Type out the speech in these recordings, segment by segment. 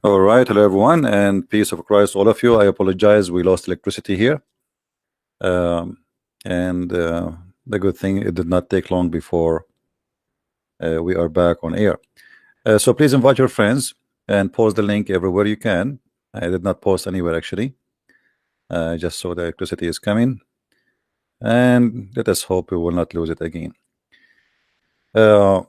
All right, hello everyone, and peace of Christ, all of you. I apologize, we lost electricity here, um, and the good thing it did not take long before we are back on air. So please invite your friends and post the link everywhere you can. I did not post anywhere actually, just so the electricity is coming, and let us hope we will not lose it again. Uh,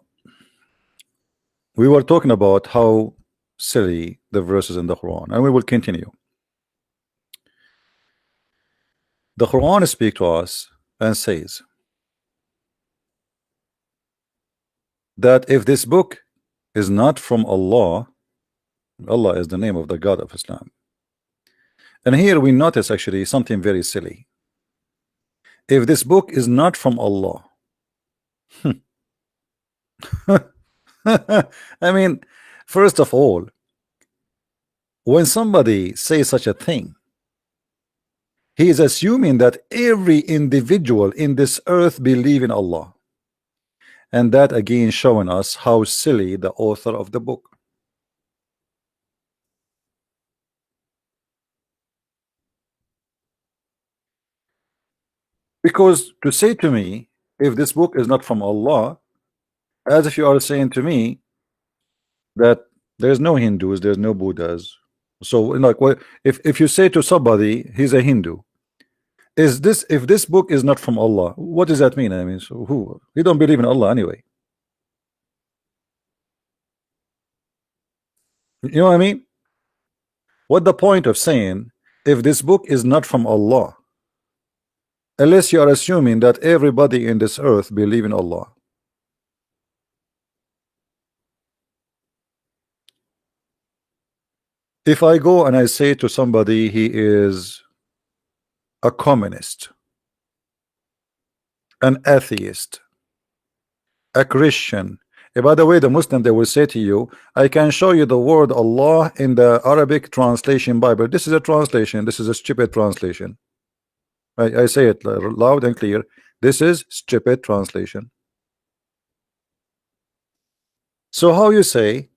we were talking about how silly the verses in the Quran, and we will continue. The Quran speaks to us and says that if this book is not from Allah, Allah is the name of the God of Islam. And here we notice actually something very silly. If this book is not from Allah, I mean, first of all, when somebody says such a thing, he is assuming that every individual in this earth believe in Allah. And that again showing us how silly the author of the book. Because to say to me, if this book is not from Allah, as if you are saying to me that there's no Hindus, there's no Buddhas. So like, what if you say to somebody he's a Hindu, is this, if this book is not from Allah, what does that mean? I mean, so who, you don't believe in Allah anyway, you know what I mean? What the point of saying if this book is not from Allah, unless you are assuming that everybody in this earth believe in Allah? If I go and I say to somebody he is a communist, an atheist, a Christian, by the way, the Muslim, they will say to you, I can show you the word Allah in the Arabic translation Bible. This is a translation, this is a stupid translation. I say it loud and clear, this is stupid translation. So how you say,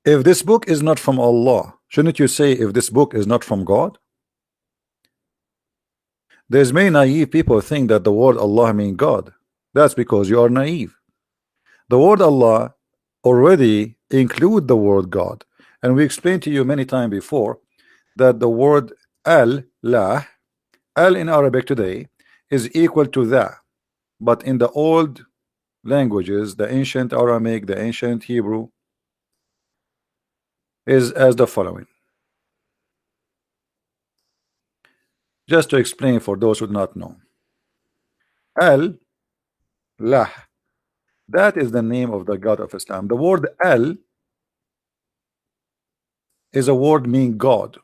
if this book is not from Allah, shouldn't you say if this book is not from God? There's many naive people think that the word Allah means God. That's because you are naive. The word Allah already include the word God, and we explained to you many times before that the word al-lah, al in Arabic today is equal to the, but in the old languages, the ancient Aramaic, the ancient Hebrew, is as the following. Just to explain for those who do not know, al-lah, that is the name of the God of Islam. The word al is a word meaning God.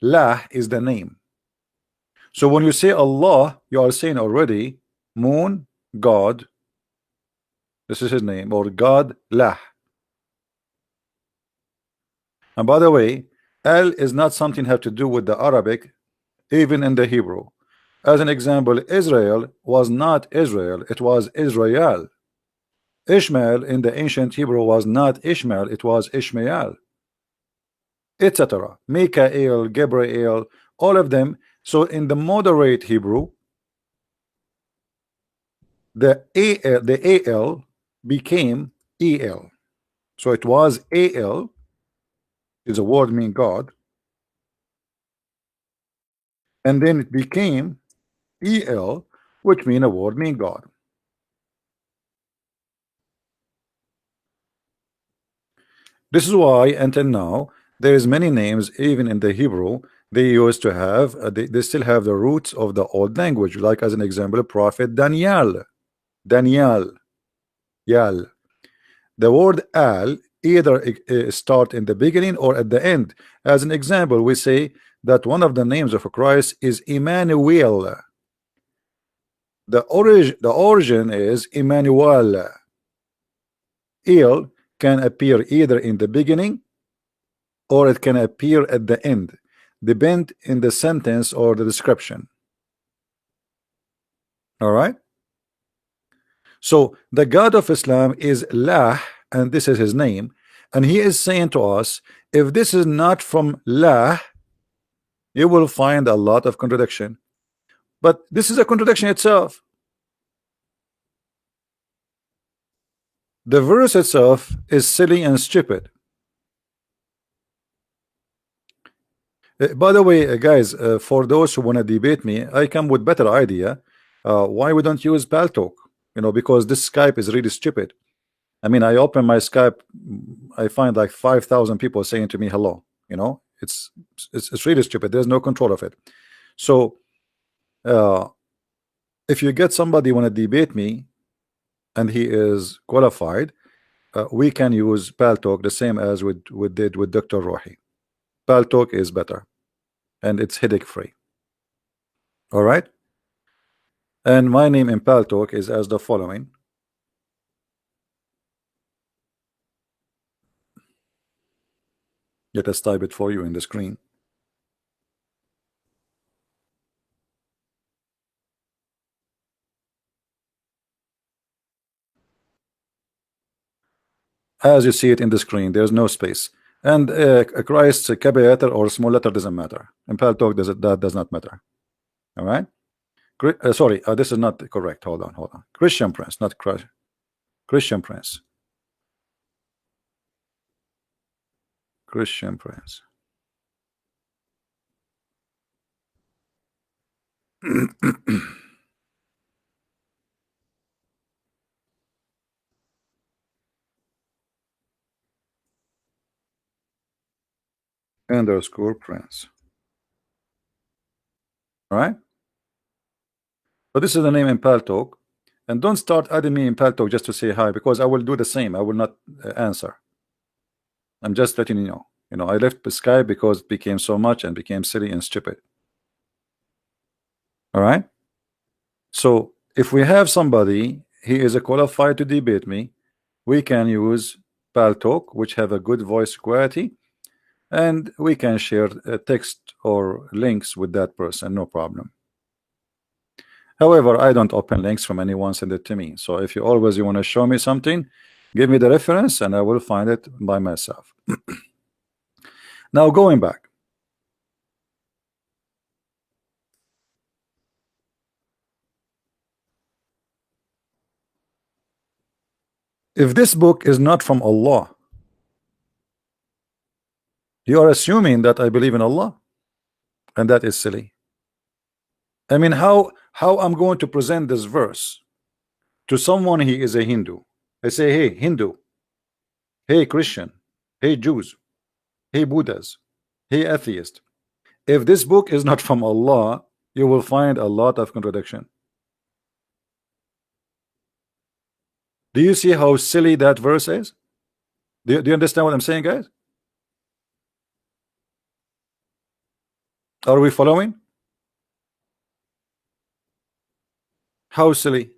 Lah is the name. So when you say Allah, you are saying already moon, God, this is his name, or God Lah. And by the way, Al is not something have to do with the Arabic, even in the Hebrew. As an example, Israel was not Israel, it was Israel. Ishmael in the ancient Hebrew was not Ishmael, it was Ishmael, etc. Mikael, Gabriel, all of them. So in the moderate Hebrew, the AL became EL. So it was AL is a word mean God, and then it became EL, which mean a word mean God. This is why until now there is many names even in the Hebrew they used to have they still have the roots of the old language, like as an example prophet Daniel. Yal. The word al either start in the beginning or at the end. As an example, we say that one of the names of Christ is Emmanuel. The origin is Emmanuel. Il can appear either in the beginning or it can appear at the end, depend in the sentence or the description. All right. So the God of Islam is Lah, and this is his name, And he is saying to us, if this is not from La, you will find a lot of contradiction. But this is a contradiction itself. The verse itself is silly and stupid. By the way, guys, for those who want to debate me, I come with better idea. Why we don't use Paltalk? You know, because this Skype is really stupid. I mean, I open my Skype, I find like 5,000 people saying to me hello. You know, it's really stupid. There's no control of it. So if you get somebody want to debate me and he is qualified, we can use Paltalk the same as we did with Dr. Rohi. Paltalk is better and it's headache free. All right. And my name in Paltalk is as the following. Let us type it for you in the screen. As you see it in the screen, there's no space. And Christ's capital letter or small letter doesn't matter. In Paltalk, that does not matter. All right. Sorry, this is not correct. Hold on. Christian Prince, not Christ. Christian Prince. Christian Prince. Underscore Prince. All right. So this is the name in Paltalk. And don't start adding me in Paltalk just to say hi, because I will do the same. I will not answer. I'm just letting you know. You know, I left Skype because it became so much and became silly and stupid. All right. So if we have somebody, he is qualified to debate me, we can use Paltalk, which have a good voice quality, and we can share text or links with that person, no problem. However, I don't open links from anyone send it to me. So if you always want to show me something, give me the reference and I will find it by myself. Now going back. If this book is not from Allah, you are assuming that I believe in Allah, and that is silly. I mean, how I'm going to present this verse to someone he is a Hindu? I say, hey, Hindu, hey, Christian, hey, Jews, hey, Buddhas, hey, atheist. If this book is not from Allah, you will find a lot of contradiction. Do you see how silly that verse is? Do you understand what I'm saying, guys? Are we following? How silly?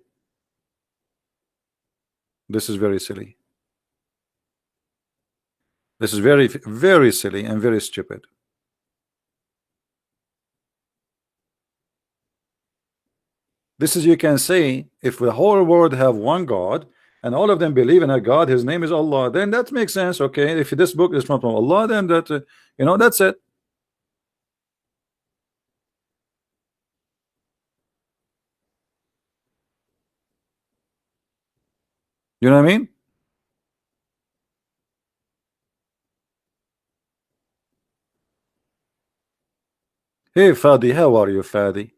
This is very silly. This is very, very silly and very stupid. This is, you can say, if the whole world have one God and all of them believe in a God, his name is Allah, then that makes sense. Okay, if this book is from Allah, then that you know, that's it. You know what I mean? Hey Fadi, how are you, Fadi?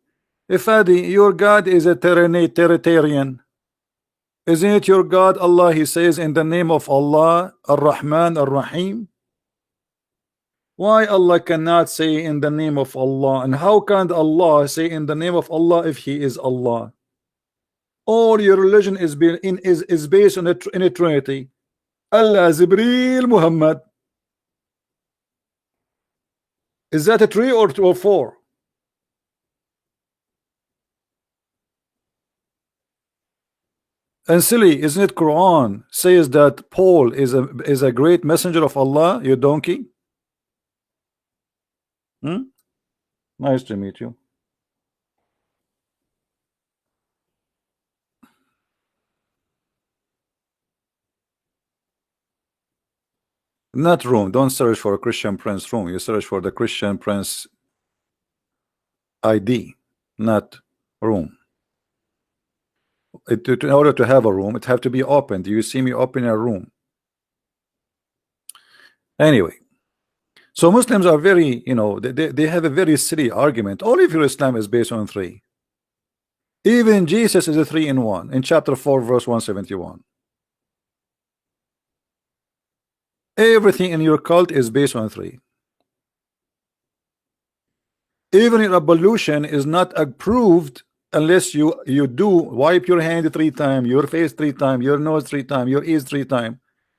Hey Fadi, your God is a Trinitarian. Isn't it your God, Allah? He says in the name of Allah, Ar-Rahman, Ar-Rahim. Why Allah cannot say in the name of Allah? And how can Allah say in the name of Allah if He is Allah? All your religion is based on in a Trinity. Allah, Jibreel, Muhammad. Is that a three or two or four? And silly, isn't it? Quran says that Paul is a great messenger of Allah. You donkey. Nice to meet you. Not room. Don't search for a Christian Prince room. You search for the Christian Prince ID, not room. In order to have a room, it have to be open. Do you see me open a room? Anyway, so Muslims are very, you know, they have a very silly argument. All of your Islam is based on three. Even Jesus is a 3-in-1 in chapter 4 verse 171. Everything in your cult is based on three. Even your ablution is not approved unless you do wipe your hand 3 times, your face 3 times, your nose 3 times, your ears 3 times,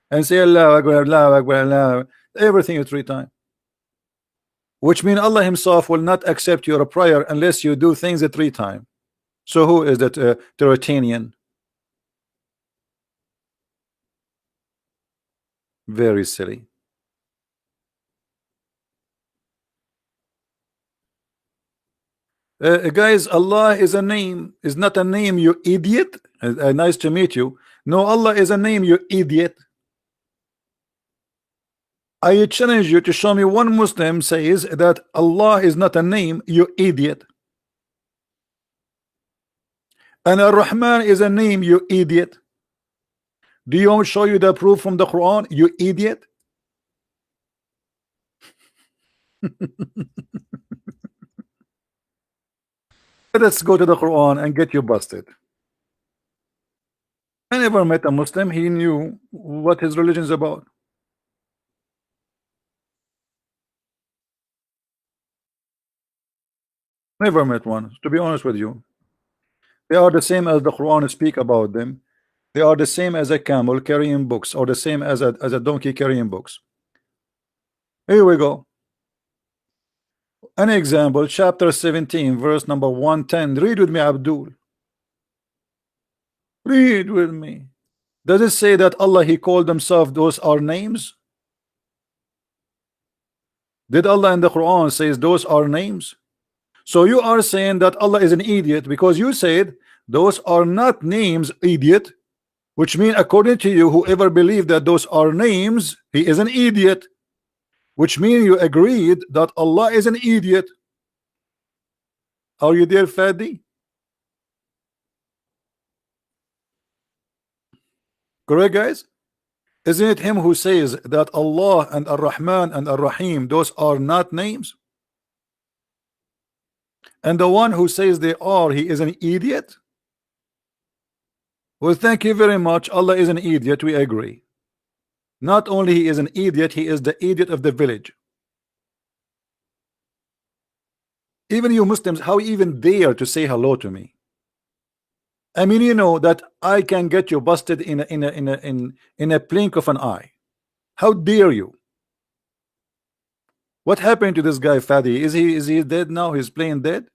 and say Allah Akbar, Allah Akbar, Allah Akbar. Everything is 3 times. Which means Allah Himself will not accept your prayer unless you do things 3 times. So who is that Teuratanian? Very silly. Guys, Allah is a name, is not a name, you idiot. Nice to meet you. No, Allah is a name, you idiot. I challenge you to show me one Muslim says that Allah is not a name, you idiot. And Ar-Rahman is a name, you idiot. Do you want to show you the proof from the Quran, you idiot? Let's go to the Quran and get you busted. I never met a Muslim, he knew what his religion is about. Never met one, to be honest with you. They are the same as the Quran speak about them. They are the same as a camel carrying books, or the same as a donkey carrying books. Here we go. An example, chapter 17, verse number 110. Read with me, Abdul. Read with me. Does it say that Allah, He called Himself, those are names? Did Allah in the Quran says those are names? So you are saying that Allah is an idiot because you said those are not names, idiot. Which means according to you, whoever believed that those are names, he is an idiot. Which means you agreed that Allah is an idiot. Are you there, Fadi? Correct, guys? Isn't it him who says that Allah and Ar-Rahman and Ar-Rahim, those are not names? And the one who says they are, he is an idiot? Well, thank you very much. Allah is an idiot, we agree. Not only he is an idiot, he is the idiot of the village. Even you Muslims, how you even dare to say hello to me? I mean, you know that I can get you busted in a blink of an eye. How dare you? What happened to this guy, Fadi? Is he dead now? He's playing dead?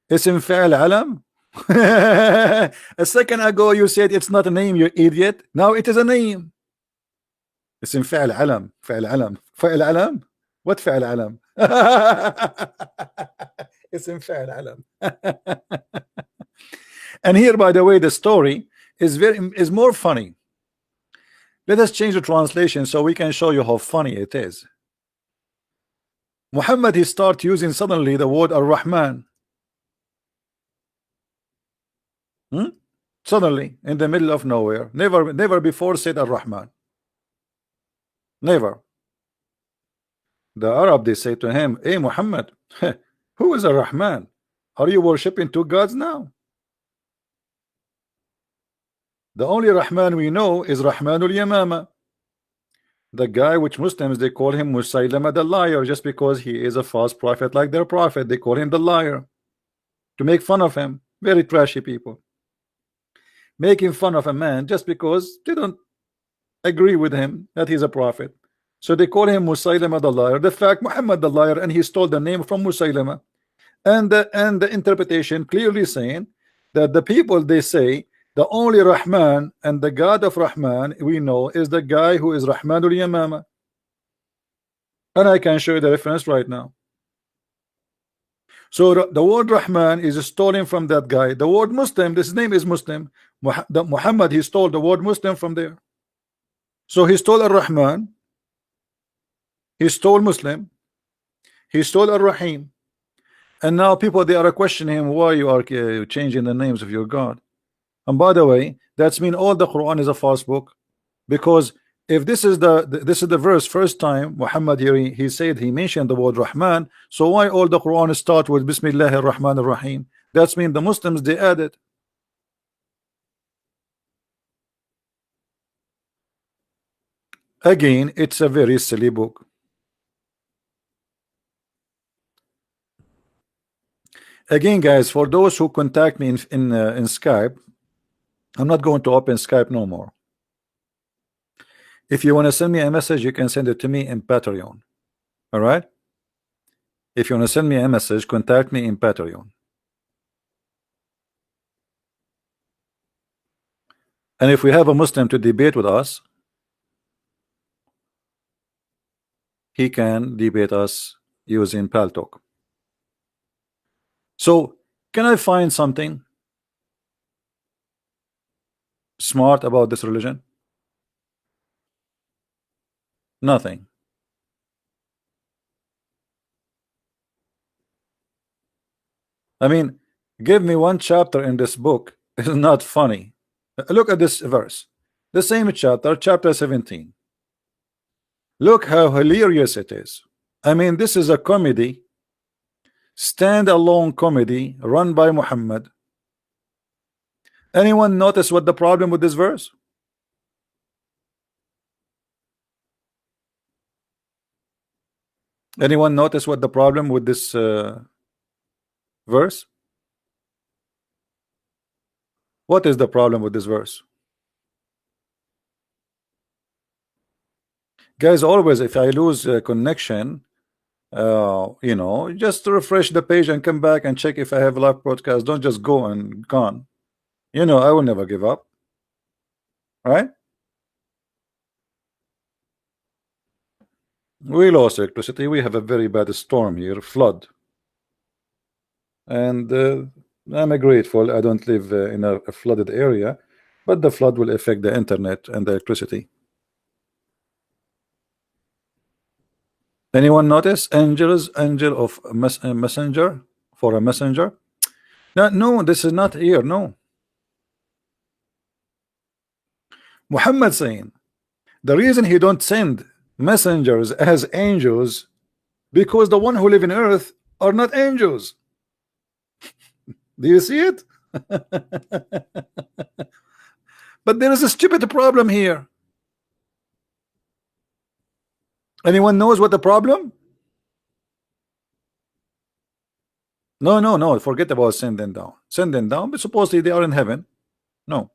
Ism Fa'al Alam? A second ago you said it's not a name, you idiot. Now it is a name. Ism Fa'al Alam. Fa'al Alam. Fa'al Alam? What Fa'al Alam? Ism Fa'al Alam. And here, by the way, the story is more funny. Let us change the translation so we can show you how funny it is. Muhammad, he start using suddenly the word Ar-Rahman. Suddenly, in the middle of nowhere. Never before said Ar-Rahman. Never. The Arab, they say to him, hey Muhammad, who is Ar-Rahman? Are you worshiping 2 gods now? The only Rahman we know is Rahmanul Yamama. The guy which Muslims, they call him Musaylama the liar, just because he is a false prophet like their prophet. They call him the liar to make fun of him. Very trashy people making fun of a man just because they don't agree with him that he's a prophet. So they call him Musaylama the liar. The fact Muhammad the liar, and he stole the name from Musaylama. And the interpretation clearly saying that the people, they say the only Rahman and the God of Rahman we know is the guy who is Rahmanul Yamama. And I can show you the reference right now. So the word Rahman is stolen from that guy. The word Muslim, this name is Muslim. Muhammad, he stole the word Muslim from there. So he stole Ar-Rahman He stole Muslim. He stole Ar-Rahim. And now people, they are questioning him why you are changing the names of your God. And by the way, that's mean all the Quran is a false book, because if this is the verse first time Muhammad here he said he mentioned the word Rahman, so why all the Quran start with Bismillahir Rahmanir Rahim? That's mean the Muslims they added. Again, it's a very silly book. Again, guys, for those who contact me in Skype, I'm not going to open Skype no more. If you want to send me a message, you can send it to me in Patreon. All right? If you want to send me a message, contact me in Patreon. And if we have a Muslim to debate with us, he can debate us using Paltalk. So, can I find something smart about this religion? Nothing. I mean, give me one chapter in this book. It's not funny. Look at this verse. The same chapter, chapter 17. Look how hilarious it is. I mean, this is a comedy, stand-alone comedy run by Muhammad. Anyone notice what the problem with this verse? Anyone notice what the problem with this verse? What is the problem with this verse? Guys, always if I lose connection, you know, just refresh the page and come back and check if I have live broadcast. Don't just go and gone. You know, I will never give up. Right? We lost electricity. We have a very bad storm here, flood. And I'm grateful I don't live in a flooded area, but the flood will affect the internet and the electricity. Anyone notice angel of messenger for a messenger? No, this is not here. No. Muhammad saying the reason he don't send messengers as angels because the one who live in earth are not angels. Do you see it? But there is a stupid problem here. Anyone knows what the problem? No, forget about send them down. Send them down, but supposedly they are in heaven. No.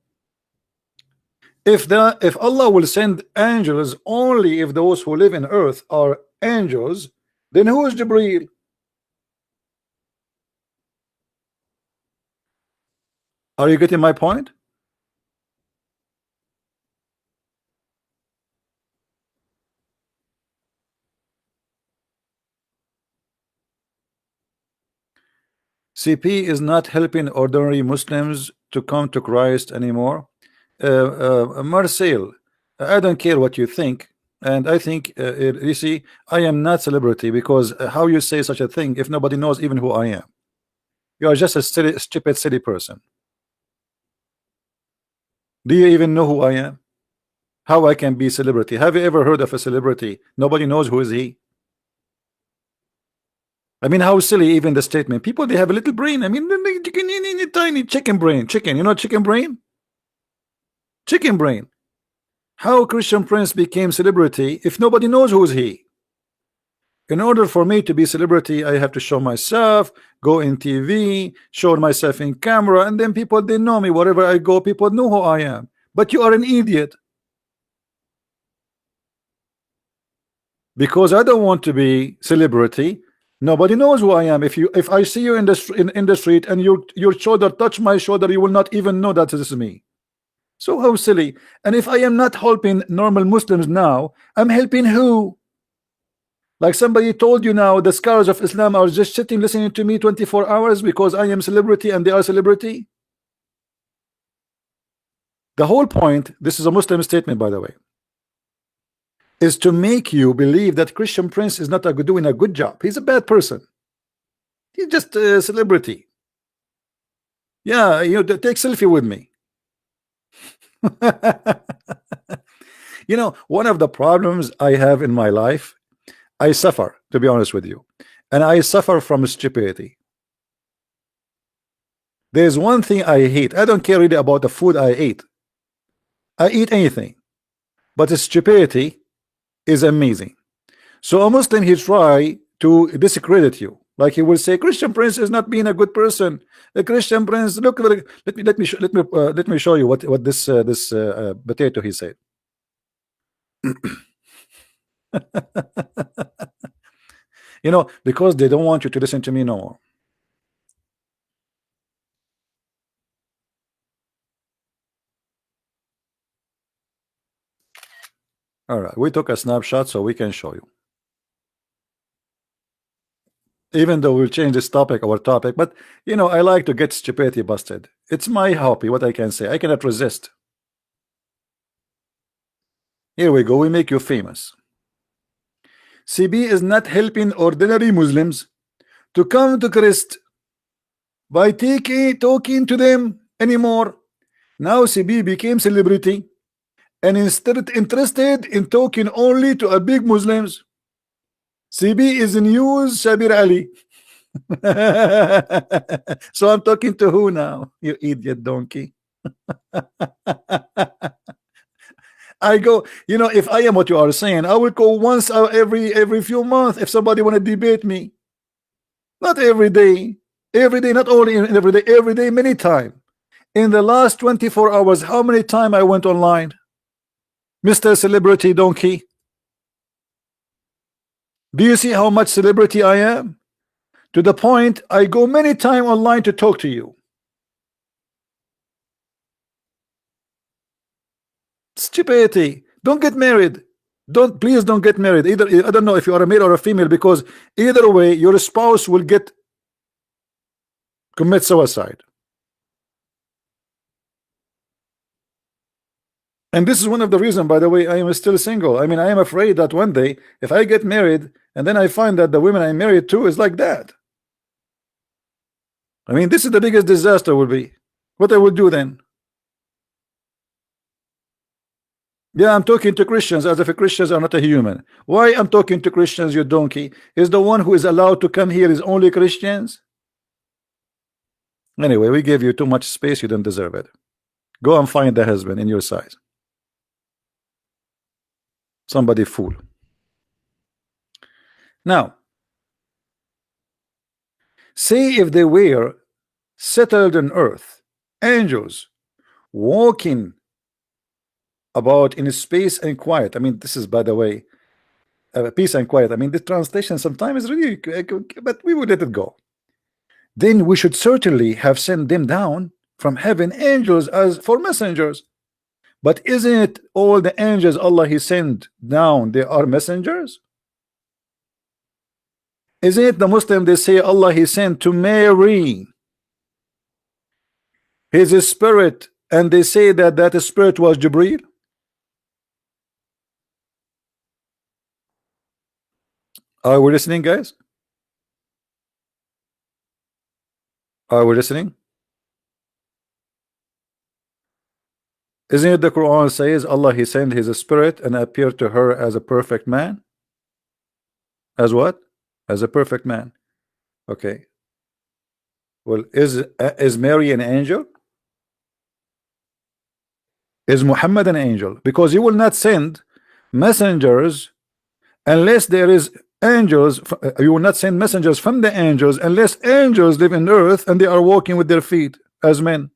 If Allah will send angels only if those who live in earth are angels, then who is Jibreel? Are you getting my point? CP is not helping ordinary Muslims to come to Christ anymore. Marcel, I don't care what you think, and I think you see, I am not celebrity because how you say such a thing if nobody knows even who I am? You are just a silly, stupid, silly person. Do you even know who I am? How I can be celebrity? Have you ever heard of a celebrity? Nobody knows who is he. I mean, how silly even the statement. People, they have a little brain. I mean, tiny chicken brain. Chicken, you know chicken brain? Chicken brain. How Christian Prince became celebrity if nobody knows who is he? In order for me to be celebrity, I have to show myself, go in TV, show myself in camera, and then people, they know me. Wherever I go, people know who I am. But you are an idiot. Because I don't want to be celebrity. Nobody knows who I am. If I see you in the street and your shoulder touch my shoulder, you will not even know that this is me. So how silly. And if I am not helping normal Muslims now, I'm helping who? Like somebody told you now, the scholars of Islam are just sitting listening to me 24 hours because I am celebrity and they are celebrity. The whole point, this is a Muslim statement, by the way. is to make you believe that Christian Prince is not doing a good job. He's a bad person. He's just a celebrity. Yeah, you know, take selfie with me. You know, one of the problems I have in my life, I suffer, to be honest with you, and I suffer from stupidity. There's one thing I hate. I don't care really about the food I eat. I eat anything, but stupidity is amazing. So a Muslim, he try to discredit you, like he will say Christian Prince is not being a good person. A Christian Prince, look, let me show you what this potato he said. You know, because they don't want you to listen to me no more. All right, we took a snapshot so we can show you. Even though we'll change this topic, our topic, but you know, I like to get stupidity busted. It's my hobby. What I can say, I cannot resist. Here we go. We make you famous. CB is not helping ordinary Muslims to come to Christ by talking to them anymore. Now CB became celebrity and instead interested in talking only to a big Muslims. CB is news Shabir Ali. So I'm talking to who now? You idiot donkey. I go, you know, if I am what you are saying, I will go once every few months if somebody want to debate me. Not every day, not only every day, many times. In the last 24 hours, how many times I went online, Mr. Celebrity Donkey? Do you see how much celebrity I am? To the point I go many times online to talk to you. Stupidity. Don't get married. Please don't get married. Either I don't know if you are a male or a female, because either way your spouse will commit suicide. And this is one of the reasons, by the way, I am still single. I mean, I am afraid that one day if I get married and then I find that the women I'm married to is like that. I mean, this is the biggest disaster will be. What I will do then? Yeah, I'm talking to Christians as if Christians are not a human. Why I'm talking to Christians, you donkey? Is the one who is allowed to come here is only Christians? Anyway, we gave you too much space. You don't deserve it. Go and find the husband in your size. Somebody fool. Now, say if they were settled on earth, angels walking about in space and quiet. I mean, this is, by the way, peace and quiet. I mean, the translation sometimes is really, but we would let it go. Then we should certainly have sent them down from heaven, angels as for messengers. But isn't it all the angels Allah He sent down, they are messengers? Isn't it the Muslim they say Allah He sent to Mary His spirit, and they say that that spirit was Jibreel? Are we listening, guys? Are we listening? Isn't it the Quran says Allah He sent His spirit and appeared to her as a perfect man? As what? As a perfect man. Okay. Well, is Mary an angel? Is Muhammad an angel? Because you will not send messengers unless there is angels. You will not send messengers from the angels unless angels live in earth and they are walking with their feet as men.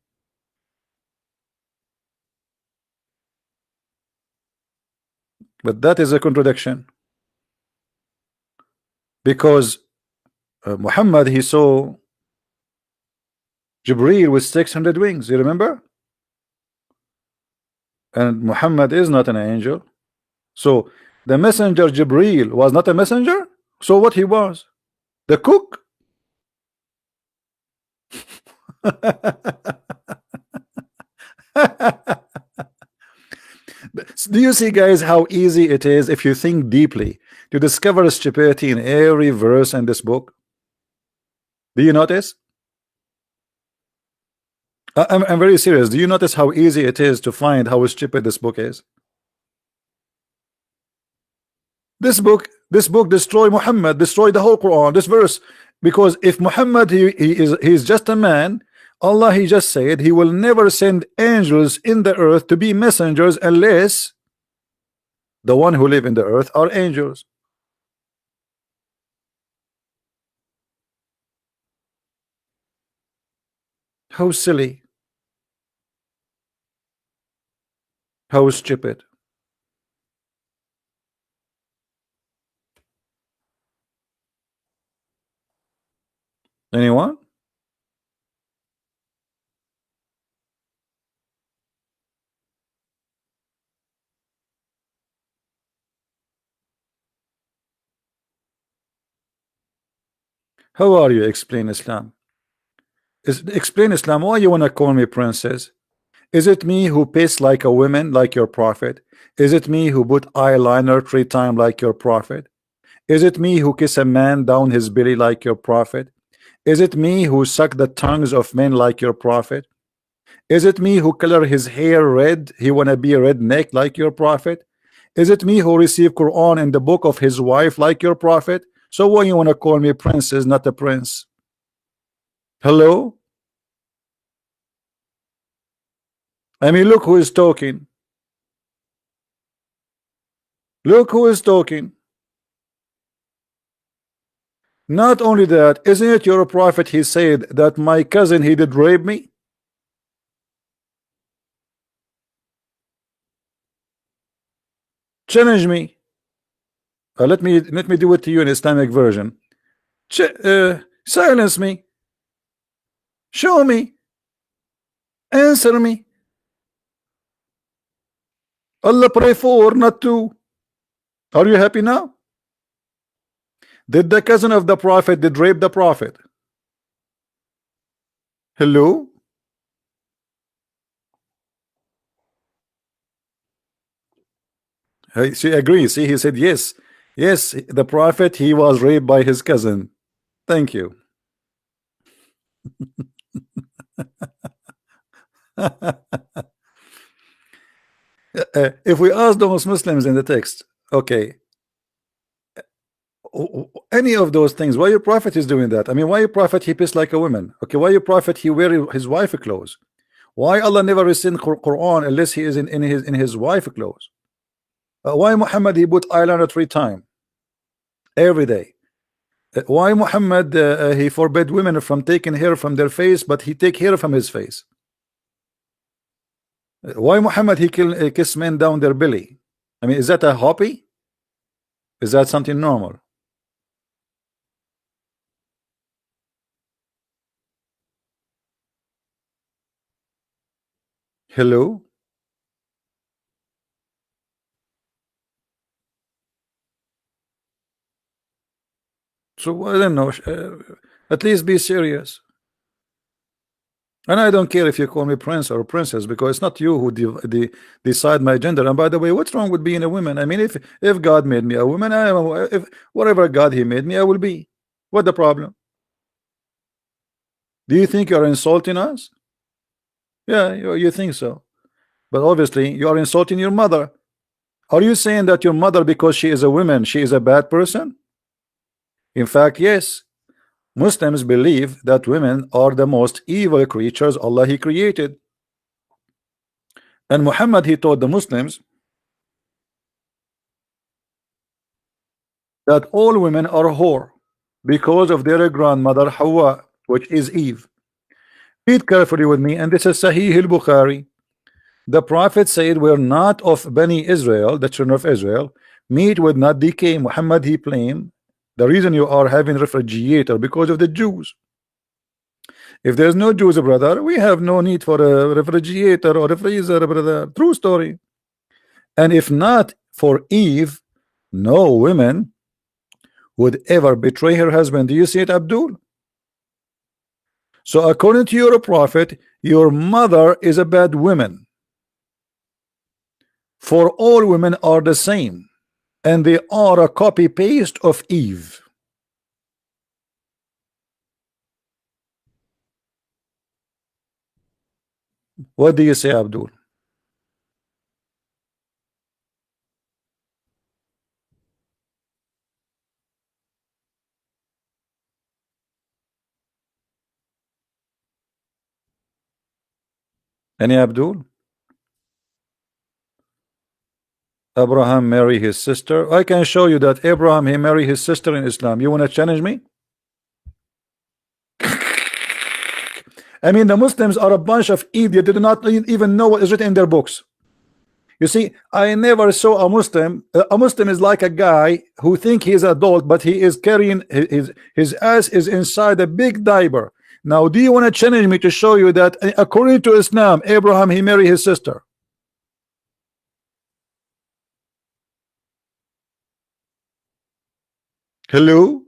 But that is a contradiction, because Muhammad, he saw Jibreel with 600 wings, you remember? And Muhammad is not an angel. So the messenger Jibreel was not a messenger. So what he was? The cook? Do you see, guys, how easy it is if you think deeply to discover stupidity in every verse in this book? Do you notice? I'm very serious. Do you notice how easy it is to find how stupid this book is? This book destroyed Muhammad, destroyed the whole Quran, this verse. Because if Muhammad he's just a man, Allah he just said he will never send angels in the earth to be messengers unless the one who live in the earth are angels. How silly, how stupid. Anyone? How are you? Explain Islam. Explain Islam. Why you wanna call me princess? Is it me who piss like a woman like your prophet? Is it me who put eyeliner 3 times like your prophet? Is it me who kiss a man down his belly like your prophet? Is it me who suck the tongues of men like your prophet? Is it me who color his hair red? He wanna be a redneck like your prophet? Is it me who receive Quran in the book of his wife like your prophet? So why you wanna call me princess, not a prince? Hello? I mean, look who is talking. Look who is talking. Not only that, isn't it your prophet he said that my cousin he did rape me? Challenge me. Let me do it to you in Islamic version. Silence me. Show me. Answer me. Allah pray for, not to. Are you happy now? Did the cousin of the prophet did rape the prophet? Hello? She agrees. See, he said yes. Yes, the prophet he was raped by his cousin. Thank you. If we ask those Muslims in the text, okay, any of those things, why your prophet is doing that? I mean, why your prophet he piss like a woman? Okay, why your prophet he wear his wife clothes? Why Allah never rescind Quran unless he is in his wife clothes? Why Muhammad he put eyeliner 3 times every day? Why Muhammad he forbid women from taking hair from their face, but he take hair from his face? Why Muhammad he kiss men down their belly? I mean, is that a hobby? Is that something normal? Hello? So I don't know. At least be serious. And I don't care if you call me prince or princess, because it's not you who decide my gender. And by the way, what's wrong with being a woman? I mean, if God made me a woman, if whatever God he made me, I will be. What the problem? Do you think you're insulting us? Yeah, you think so. But obviously, you are insulting your mother. Are you saying that your mother, because she is a woman, she is a bad person? In fact, yes. Muslims believe that women are the most evil creatures Allah he created. And Muhammad he taught the Muslims that all women are whore because of their grandmother Hawa, which is Eve. Read carefully with me, and this is Sahih al-Bukhari. The Prophet said, we're not of Bani Israel, the children of Israel. Meat would not decay. Muhammad he claimed the reason you are having refrigerator because of the Jews. If there's no Jews, brother, we have no need for a refrigerator or a freezer, brother. True story. And if not for Eve, no woman would ever betray her husband. Do you see it, Abdul? So according to your prophet, your mother is a bad woman For all women are the same, and they are a copy paste of Eve. What do you say, Abdul? Any Abdul? Abraham marry his sister. I can show you that Abraham he married his sister in Islam. You want to challenge me? I mean, the Muslims are a bunch of idiots. They do not even know what is written in their books. You see, I never saw a Muslim. A Muslim is like a guy who think he is adult, but he is carrying his ass is inside a big diaper. Now, do you want to challenge me to show you that according to Islam, Abraham he married his sister? Hello?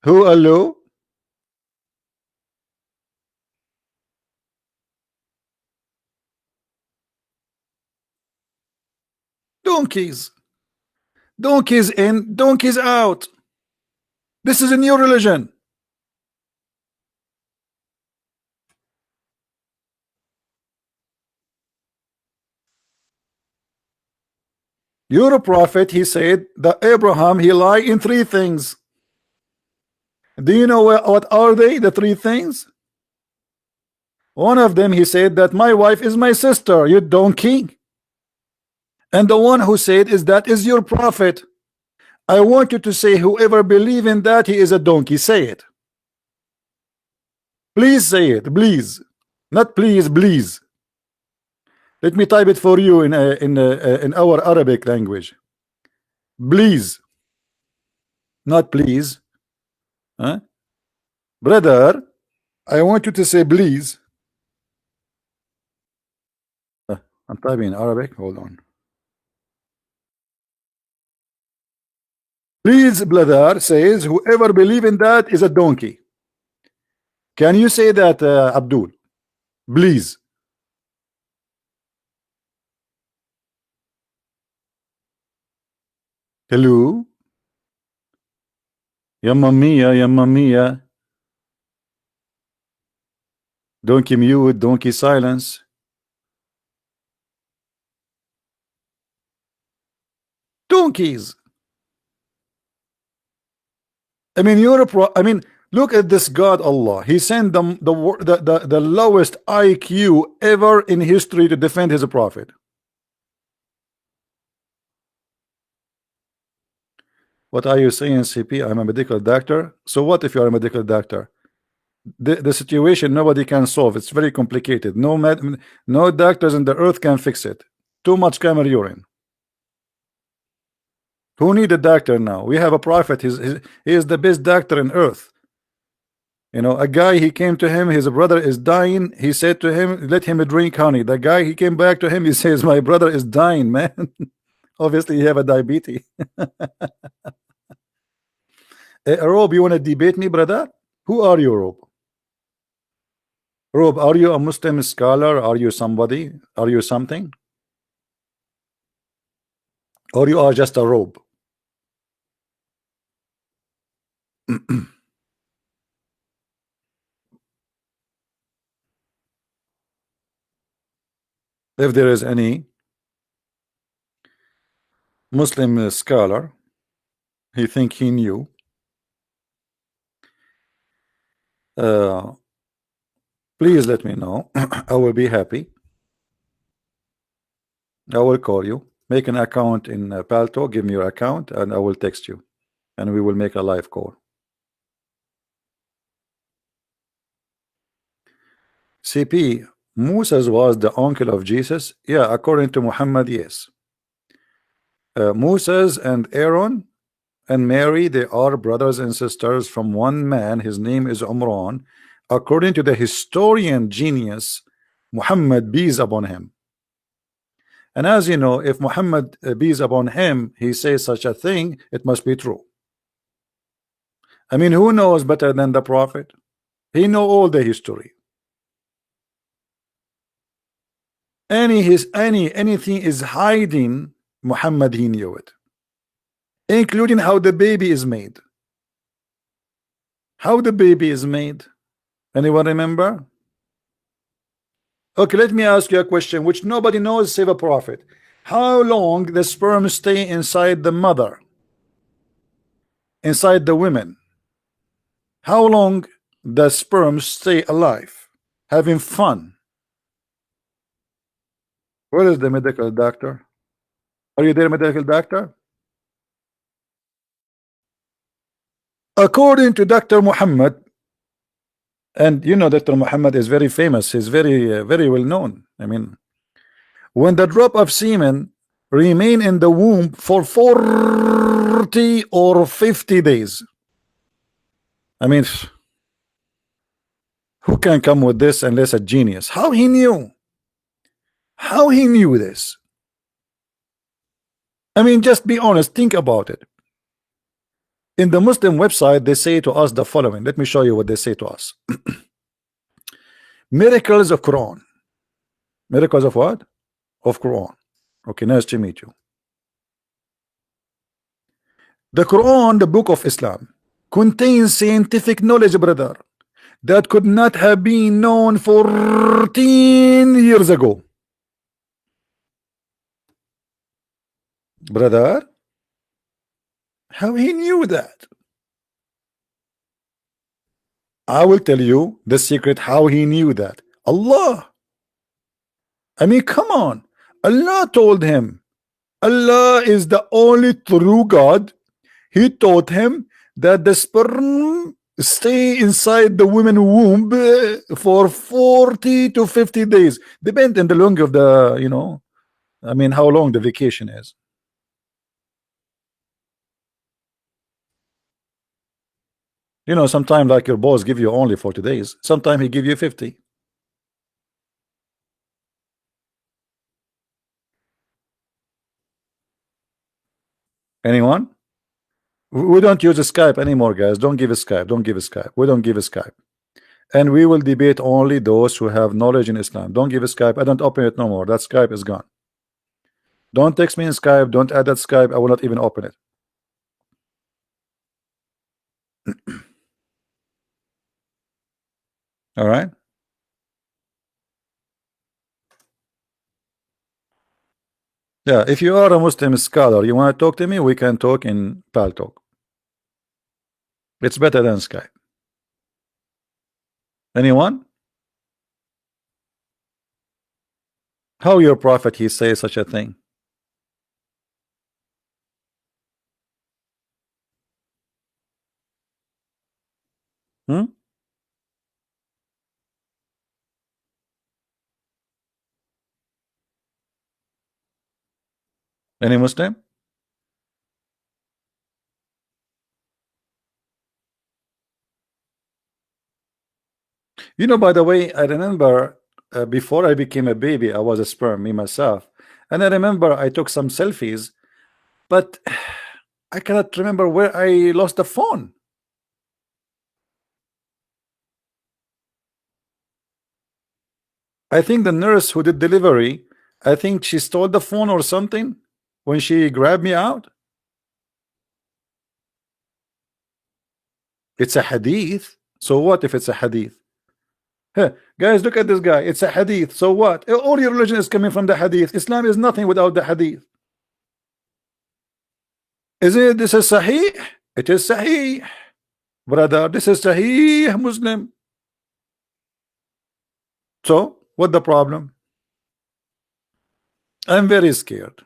Who hello? Donkeys. Donkeys in, donkeys out. This is a new religion. You're a prophet. He said that Abraham he lied in three things. Do you know what are they? The three things. One of them he said that my wife is my sister. You donkey. And the one who said is that is your prophet. I want you to say whoever believe in that he is a donkey. Say it. Please say it. Please. Not please. Please. Let me type it for you in our Arabic language. Please. Not please. Huh? Brother, I want you to say please. I'm typing in Arabic. Hold on. Please, brother, says whoever believe in that is a donkey. Can you say that, Abdul? Please. Hello? Yamma mia, yamma mia. Donkey mute, donkey silence. Donkeys. I mean, I mean, look at this God Allah. He sent them the lowest IQ ever in history to defend his prophet. What are you saying, CP? I'm a medical doctor. So what if you are a medical doctor? The situation nobody can solve. It's very complicated. No doctors in the earth can fix it. Too much camel urine. Who need a doctor now? We have a prophet. He is the best doctor in earth. You know, a guy, he came to him, his brother is dying. He said to him, let him drink honey. The guy, he came back to him, he says, my brother is dying, man. Obviously, you have a diabetes. Rob, you want to debate me, brother? Who are you, Rob? Rob, are you a Muslim scholar? Are you somebody? Are you something? Or you are just a robe? If there is any Muslim scholar, he think he knew. Please let me know. I will be happy. I will call you. Make an account in Palto. Give me your account, and I will text you, and we will make a live call. CP, Moses was the uncle of Jesus. Yeah, according to Muhammad, yes. Moses and Aaron and Mary, they are brothers and sisters from one man. His name is Umran. According to the historian genius Muhammad, peace upon him. And as you know, if Muhammad peace upon him, he says such a thing, it must be true. I mean, who knows better than the prophet? He know all the history. anything is hiding, Muhammad, he knew it, including how the baby is made. How the baby is made? Anyone remember? Okay, let me ask you a question which nobody knows save a prophet. How long the sperm stay inside the mother, inside the women? How long the sperm stay alive, having fun? Where is the medical doctor? Are you there, medical doctor? According to Dr. Muhammad, and you know Dr. Muhammad is very famous, he's very well known. I mean, when the drop of semen remain in the womb for 40 or 50 days. I mean, who can come with this unless a genius? How he knew? How he knew this? I mean, just be honest, think about it. In the Muslim website, they say to us the following. Let me show you what they say to us. Miracles of Quran. Miracles of what? Of Quran. Okay, nice to meet you. The Quran, the book of Islam, contains scientific knowledge, brother, that could not have been known 14 years ago. Brother, how he knew that? I will tell you the secret how he knew that. Allah. I mean, come on. Allah told him. Allah is the only true God. He taught him that the sperm stay inside the woman womb for 40 to 50 days. Depends on the length of the, you know, I mean, how long the vacation is. You know, sometimes like your boss give you only 40 days. Sometimes he give you 50. Anyone? We don't use Skype anymore, guys. Don't give a Skype. Don't give a Skype. We don't give a Skype. And we will debate only those who have knowledge in Islam. Don't give a Skype. I don't open it no more. That Skype is gone. Don't text me in Skype. Don't add that Skype. I will not even open it. All right. Yeah, if you are a Muslim scholar, you want to talk to me, we can talk in Paltalk. It's better than Skype. Anyone? How your prophet he say such a thing? Hmm? Any Muslim? You know, by the way, I remember before I became a baby, I was a sperm, me myself. And I remember I took some selfies, but I cannot remember where I lost the phone. I think the nurse who did delivery, I think she stole the phone or something when she grabbed me out. It's a hadith. So what if it's a hadith? Huh. Guys, look at this guy. It's a hadith. So what? All your religion is coming from the hadith. Islam is nothing without the hadith. Is it this is sahih? It is sahih, brother. This is sahih Muslim. So what the problem? I'm very scared.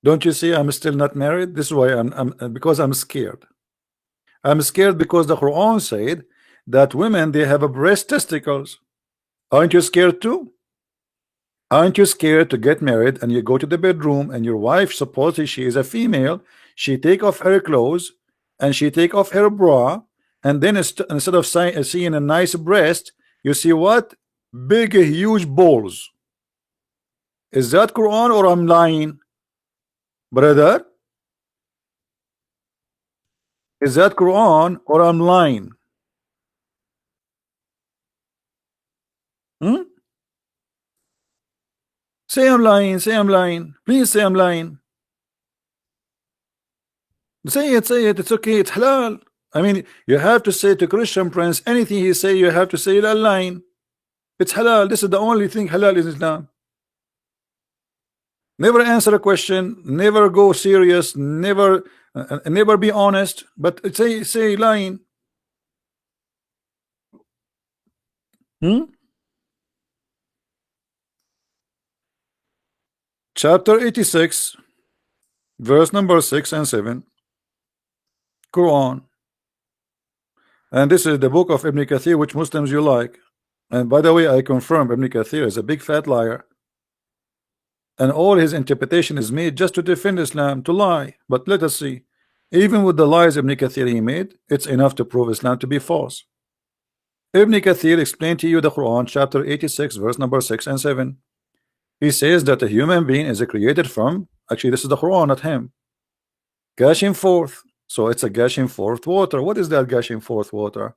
Don't you see I'm still not married? This is why I'm because I'm scared. I'm scared because the Quran said that women they have a breast testicles. Aren't you scared too? Aren't you scared to get married and you go to the bedroom and your wife, supposedly she is a female, she take off her clothes and she take off her bra, and then instead of seeing a nice breast, you see what? Big, huge balls. Is that Quran or I'm lying? Brother? Is that Quran or I'm lying? Hmm? Say I'm lying. Say I'm lying. Please say I'm lying. Say it. Say it. It's okay. It's halal. I mean, you have to say to Christian Prince anything he say. You have to say you're lying. It's halal. This is the only thing halal in Islam. Never answer a question. Never go serious. Never be honest. But say lying. Hmm? Chapter 86, verse number 6 and 7, Quran. And this is the book of Ibn Kathir, which Muslims you like. And by the way, I confirm Ibn Kathir is a big fat liar. And all his interpretation is made just to defend Islam, to lie. But let us see. Even with the lies Ibn Kathir he made, it's enough to prove Islam to be false. Ibn Kathir explained to you the Quran, chapter 86, verse number 6 and 7. He says that a human being is created from, actually this is the Quran, not him, gushing forth. So it's a gushing forth water. What is that gushing forth water?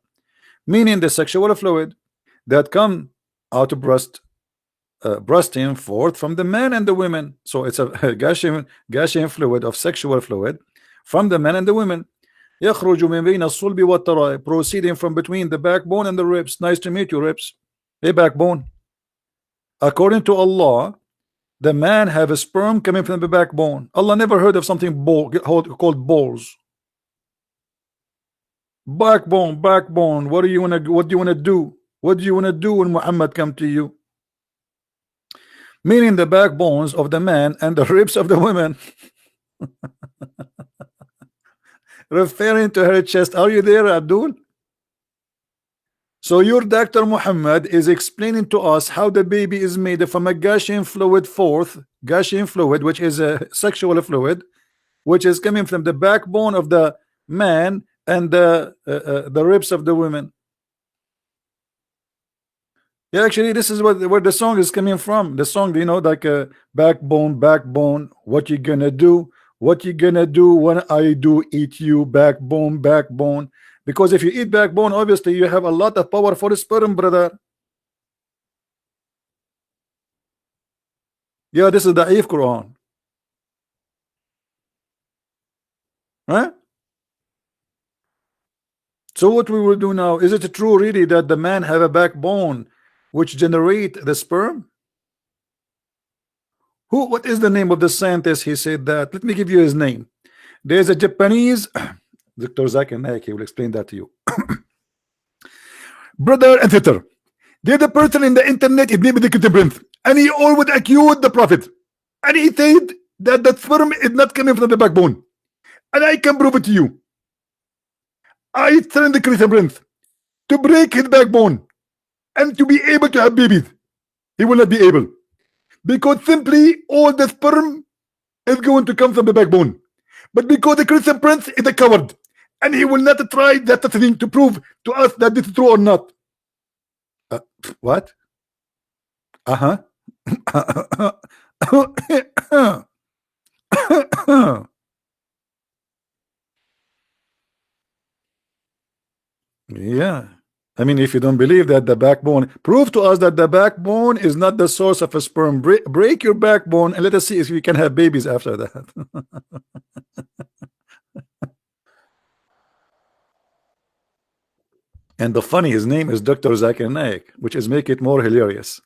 Meaning the sexual fluid that come out of bursting forth from the man and the women. So it's a gushing fluid of sexual fluid from the men and the women. يخرج من بين الصلب والترائب, proceeding from between the backbone and the ribs. Nice to meet you, ribs. Hey, backbone. According to Allah, the man have a sperm coming from the backbone. Allah never heard of something called balls. Backbone, backbone. What do you wanna do? What do you wanna do when Muhammad come to you? Meaning the backbones of the man and the ribs of the women. Referring to her chest. Are you there, Abdul? So your Dr. Muhammad is explaining to us how the baby is made from a gushing fluid gushing fluid, which is a sexual fluid, which is coming from the backbone of the man and the ribs of the women. Yeah, actually, this is where the song is coming from. The song, you know, like backbone, backbone. What you gonna do? What you gonna do when I do eat you? Backbone, backbone. Because if you eat backbone, obviously you have a lot of power for the sperm, brother. Yeah, this is the Da'if Quran. Huh? So what we will do now, is it true really that the man have a backbone which generate the sperm? What is the name of the scientist? He said that. Let me give you his name. There's a Japanese Dr. Zakir Naik, he will explain that to you. Brother and sister, there's a person in the internet, his name is the Prince, and he always accused the Prophet, and he said that the sperm is not coming from the backbone, and I can prove it to you. I trained the Christian Prince to break his backbone and to be able to have babies. He will not be able, because simply all the sperm is going to come from the backbone. But because the Christian Prince is a coward, and he will not try that thing to prove to us that this is true or not. What? Uh-huh. Yeah. I mean, if you don't believe that the backbone, prove to us that the backbone is not the source of a sperm. Break your backbone and let us see if we can have babies after that. And the funny, his name is Dr. Zakir Naik, which is make it more hilarious.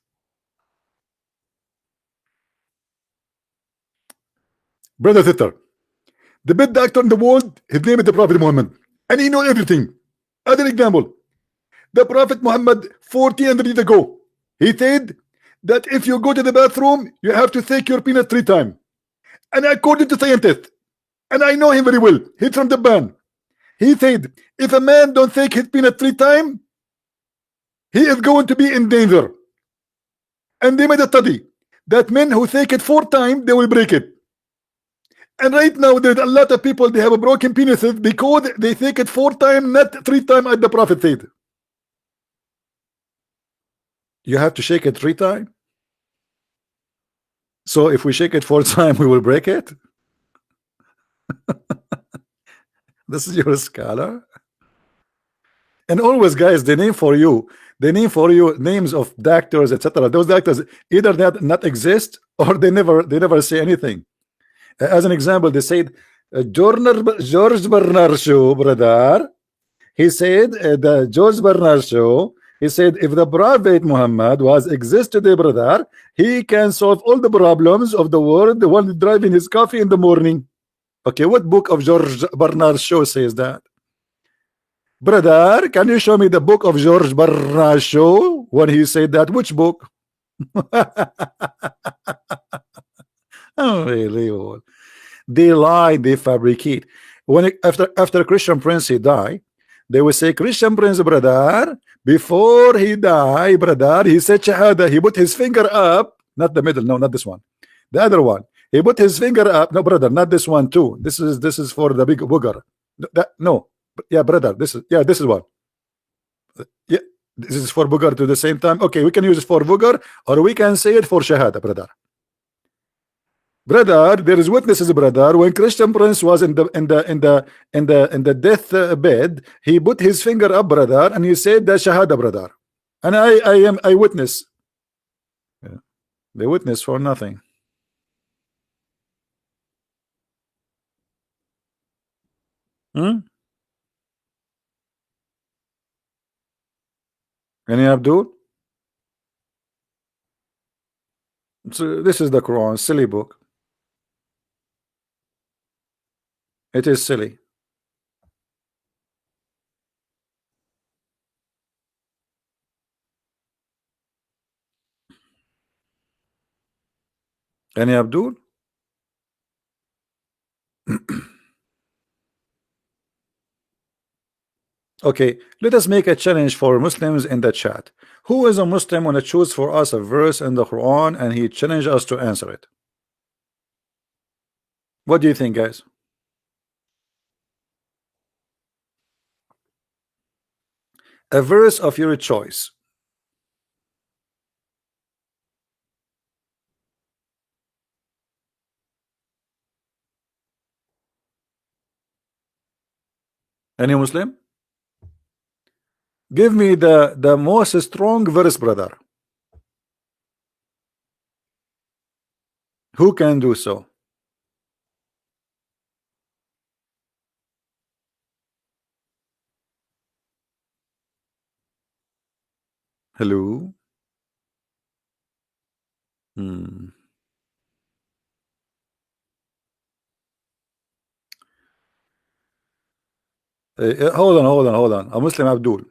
Brother sister, the best doctor in the world, his name is the Prophet Muhammad, and he knows everything. Other example, the Prophet Muhammad 1400 years ago, he said that if you go to the bathroom, you have to take your peanut 3 times. And according to scientists, and I know him very well, he's from Japan, he said if a man don't take his peanut 3 times, he is going to be in danger. And they made a study that men who take it 4 times, they will break it. And right now there's a lot of people, they have a broken penises because they take it 4 times, not 3 times as the Prophet said. You have to shake it 3 times. So if we shake it 4 times, we will break it. This is your scholar. And always, guys, they name for you names of doctors, etc. Those doctors either not exist or they never say anything. As an example, they said George Bernard Shaw, brother. He said the George Bernard Shaw. He said if the Prophet Muhammad was exist today, brother, he can solve all the problems of the world while driving his coffee in the morning. Okay, what book of George Bernard Shaw says that? Brother, can you show me the book of George Bernard Shaw when he said that? Which book? Unbelievable. They lie, they fabricate. After Christian Prince he died, they will say Christian Prince, brother, before he died, brother, he said shahada. He put his finger up, not the middle, no, not this one, the other one. He put his finger up. No, brother, not this one too. This is for the big booger. No, yeah, brother, this is one. Yeah, this is for booger to the same time. Okay, we can use it for booger, or we can say it for shahada, brother. Brother, there is witnesses, brother. When Christian Prince was in the death bed, he put his finger up, brother, and he said the shahada, brother. And I am a witness. Yeah. They witness for nothing. Any Abdul? So this is the Quran, silly book. It is silly. Any Abdul? Okay, let us make a challenge for Muslims in the chat. Who is a Muslim want to choose for us a verse in the Quran and he challenge us to answer it? What do you think, guys? A verse of your choice. Any Muslim? Give me the most strong verse, brother. Who can do so? Hello? Hold on. A Muslim Abdul.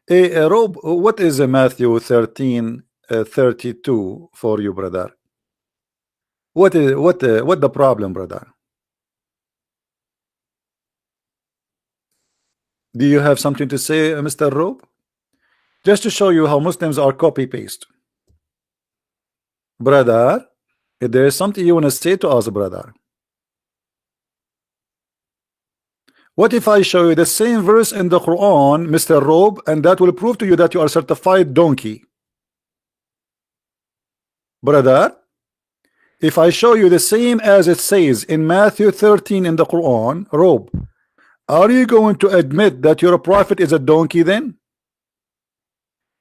Rob, what is Matthew 13:32 for you, brother? What the problem, brother? Do you have something to say, Mr. Rob? Just to show you how Muslims are copy paste. Brother, if there is something you want to say to us, brother. What if I show you the same verse in the Quran, Mr. Rob, and that will prove to you that you are certified donkey? Brother, if I show you the same as it says in Matthew 13 in the Quran, Rob, are you going to admit that your prophet is a donkey then?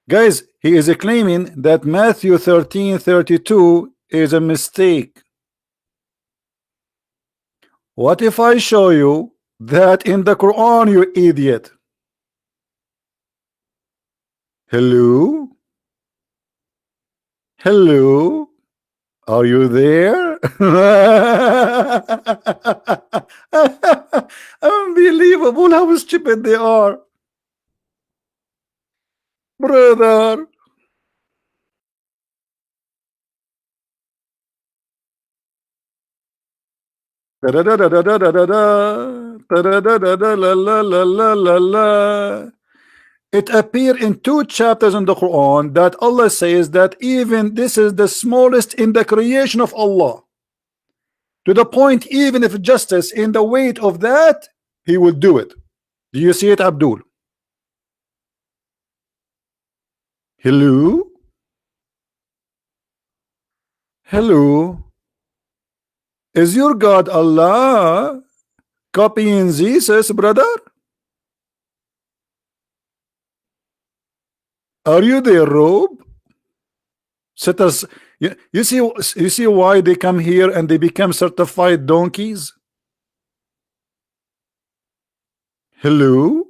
Guys, he is claiming that Matthew 13:32 is a mistake. What if I show you that in the Quran, you idiot? Hello? Hello? Are you there? Unbelievable how stupid they are. Brother. It appears in 2 chapters in the Quran that Allah says that even this is the smallest in the creation of Allah. To the point, even if justice in the weight of that, he will do it. Do you see it, Abdul? Hello? Hello? Is your God Allah? Copying Jesus, brother? Are you the robe? Set us. You see why they come here and they become certified donkeys? Hello?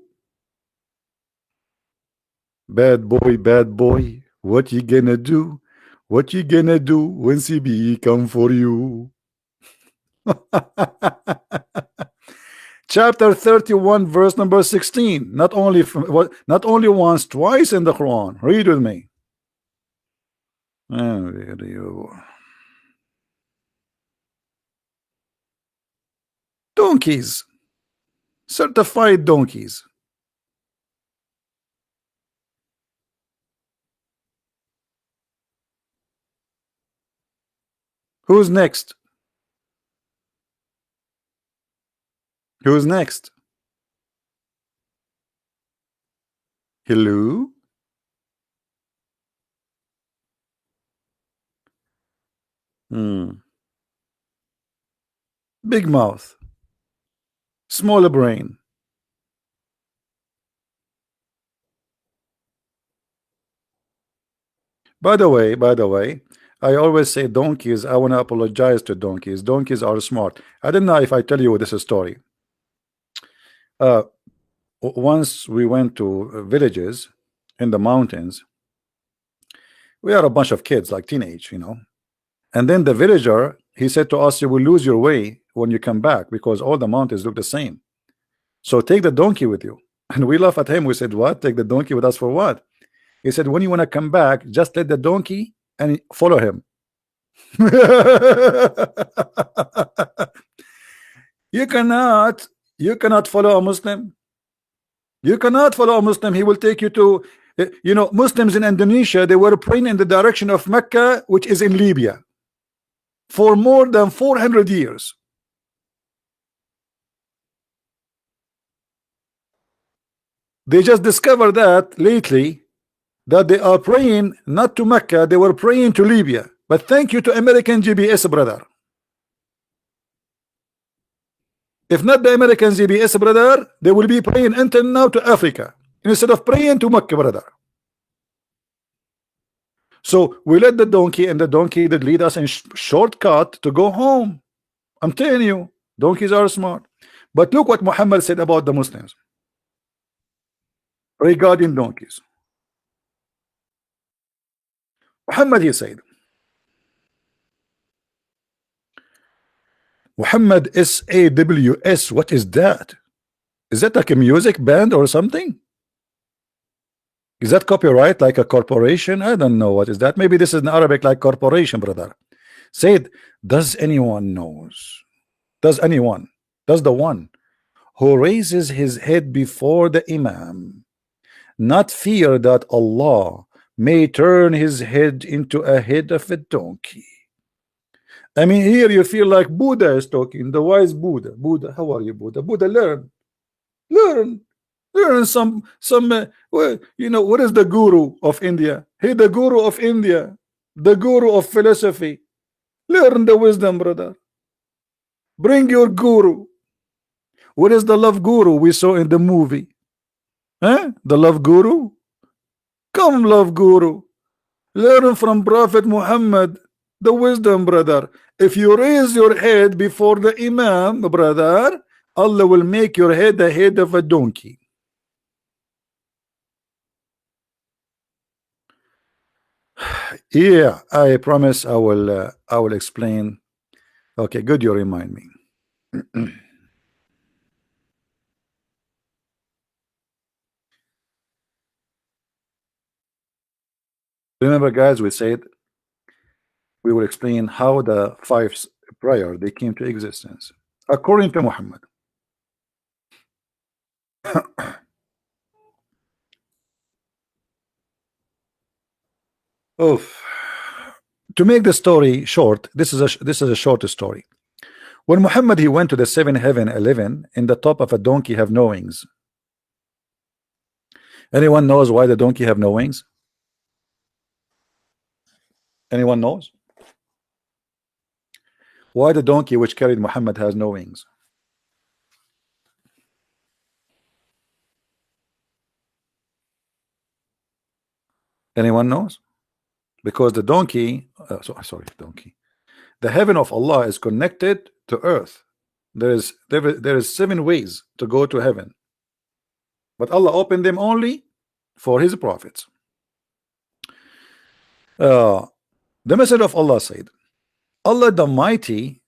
Bad boy, what you gonna do? What you gonna do when CB come for you? Chapter 31, verse number 16. Not only once, twice in the Quran. Read with me. Donkeys. Certified donkeys. Who's next? Who's next? Hello? Big mouth. Smaller brain. By the way, I always say donkeys. I want to apologize to donkeys. Donkeys are smart. I don't know if I tell you this story. Once we went to villages in the mountains. We are a bunch of kids, like teenage, And then the villager, he said to us, you will lose your way when you come back because all the mountains look the same. So take the donkey with you. And we laugh at him. We said, what? Take the donkey with us for what? He said, when you want to come back, just let the donkey and follow him. You cannot follow a Muslim. You cannot follow a Muslim. He will take you to, Muslims in Indonesia, they were praying in the direction of Mecca, which is in Libya, for more than 400 years. They just discovered that lately, that they are praying not to Mecca, they were praying to Libya. But thank you to American GPS, brother. If not the American GPS, brother, they will be praying until now to Africa instead of praying to Mecca, brother. So we let the donkey, and the donkey that lead us in shortcut to go home. I'm telling you, donkeys are smart. But look what Muhammad said about the Muslims regarding donkeys. Muhammad, he said, Muhammad SAWS, what is that? Is that like a music band or something? Is that copyright like a corporation? I don't know what is that. Maybe this is in Arabic like corporation, brother. Said, does anyone knows? Does the one who raises his head before the Imam not fear that Allah may turn his head into a head of a donkey? I mean, here you feel like Buddha is talking, the wise Buddha. Buddha, how are you, Buddha? Buddha, learn some well, what is the guru of India? Hey, the guru of India, the guru of philosophy. Learn the wisdom, brother. Bring your guru. What is the love guru we saw in the movie? The love guru? Come, love guru. Learn from Prophet Muhammad the wisdom, brother. If you raise your head before the Imam, brother, Allah will make your head the head of a donkey. Yeah, I promise I will explain. Okay, good, you remind me. Remember, guys, we said we will explain how the five prior they came to existence according to Muhammad. Oof. To make the story short, this is a short story. When Muhammad he went to the 7 heaven 11, in the top of a donkey have no wings. Anyone knows why the donkey have no wings? Anyone knows why the donkey which carried Muhammad has no wings? Anyone knows? Because the donkey, sorry, donkey. The heaven of Allah is connected to earth. There is 7 ways to go to heaven, but Allah opened them only for His prophets. The message of Allah said, Allah the Mighty,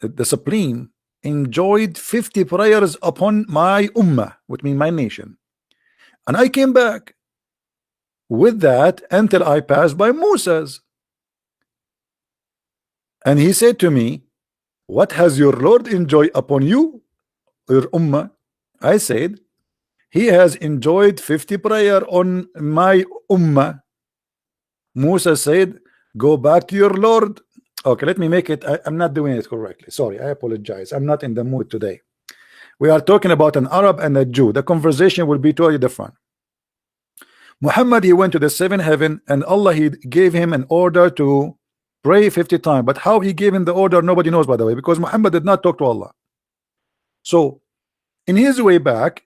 the Supreme, enjoyed 50 prayers upon my ummah, which means my nation, and I came back with that until I passed by Moses, and he said to me, what has your Lord enjoyed upon you, your ummah? I said, he has enjoyed 50 prayer on my ummah. Musa said, go back to your Lord. Okay, let me make it. I'm not doing it correctly. Sorry, I apologize. I'm not in the mood today. We are talking about an Arab and a Jew. The conversation will be totally different. Muhammad, he went to the 7th heaven, and Allah, he gave him an order to pray 50 times. But how he gave him the order, nobody knows, by the way, because Muhammad did not talk to Allah. So in his way back,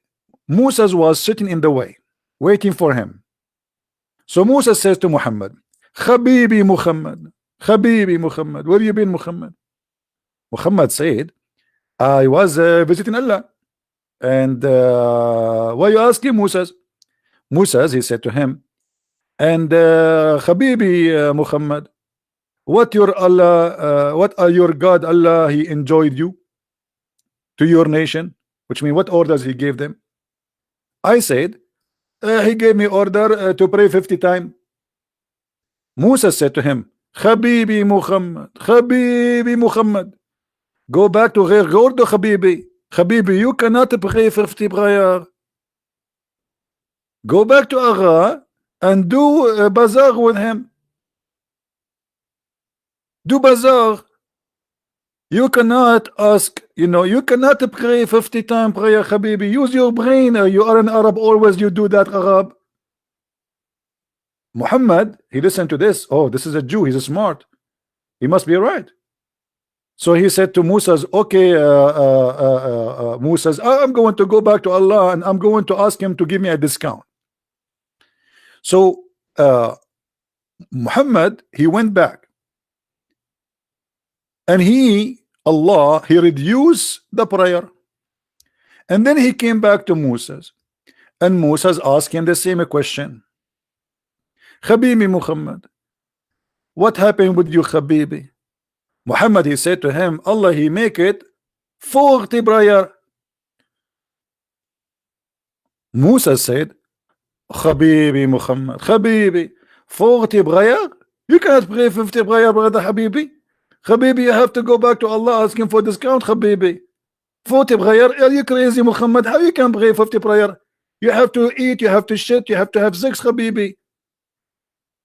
Musa was sitting in the way, waiting for him. So Musa says to Muhammad, Habibi Muhammad, Habibi Muhammad, where you been, Muhammad? Muhammad said, I was visiting Allah. And why you asking, Musa? Musa, he said to him, and Habibi Muhammad, what your Allah, what are your God Allah, he enjoyed you to your nation, which means what orders he gave them? I said, he gave me order to pray 50 times. Musa said to him, Habibi Muhammad, Habibi Muhammad, go back to Ghair Gordo, Habibi. Habibi, you cannot pray 50 prayer. Go back to Agha and do bazaar with him. Do bazaar. You cannot ask, you cannot pray 50 times prayer, Habibi. Use your brain. You are an Arab, always you do that, Arab. Muhammad, he listened to this. Oh, this is a Jew. He's smart. He must be right. So he said to Musa's, okay, Musa's, I'm going to go back to Allah and I'm going to ask him to give me a discount. So Muhammad, he went back, and Allah, he reduced the prayer, and then he came back to Moses, and Moses asked him the same question. Habibi Muhammad, what happened with you, Habibi? Muhammad, he said to him, Allah, he make it 40 prayer. Musa said, Habibi Muhammad, Habibi, 40 prayer? You cannot pray 50 prayer, brother Habibi. Habibi, you have to go back to Allah asking for discount, Habibi. 40 prayer? Are you crazy, Muhammad? How you can pray 50 prayer? You have to eat, you have to shit, you have to have sex, Habibi.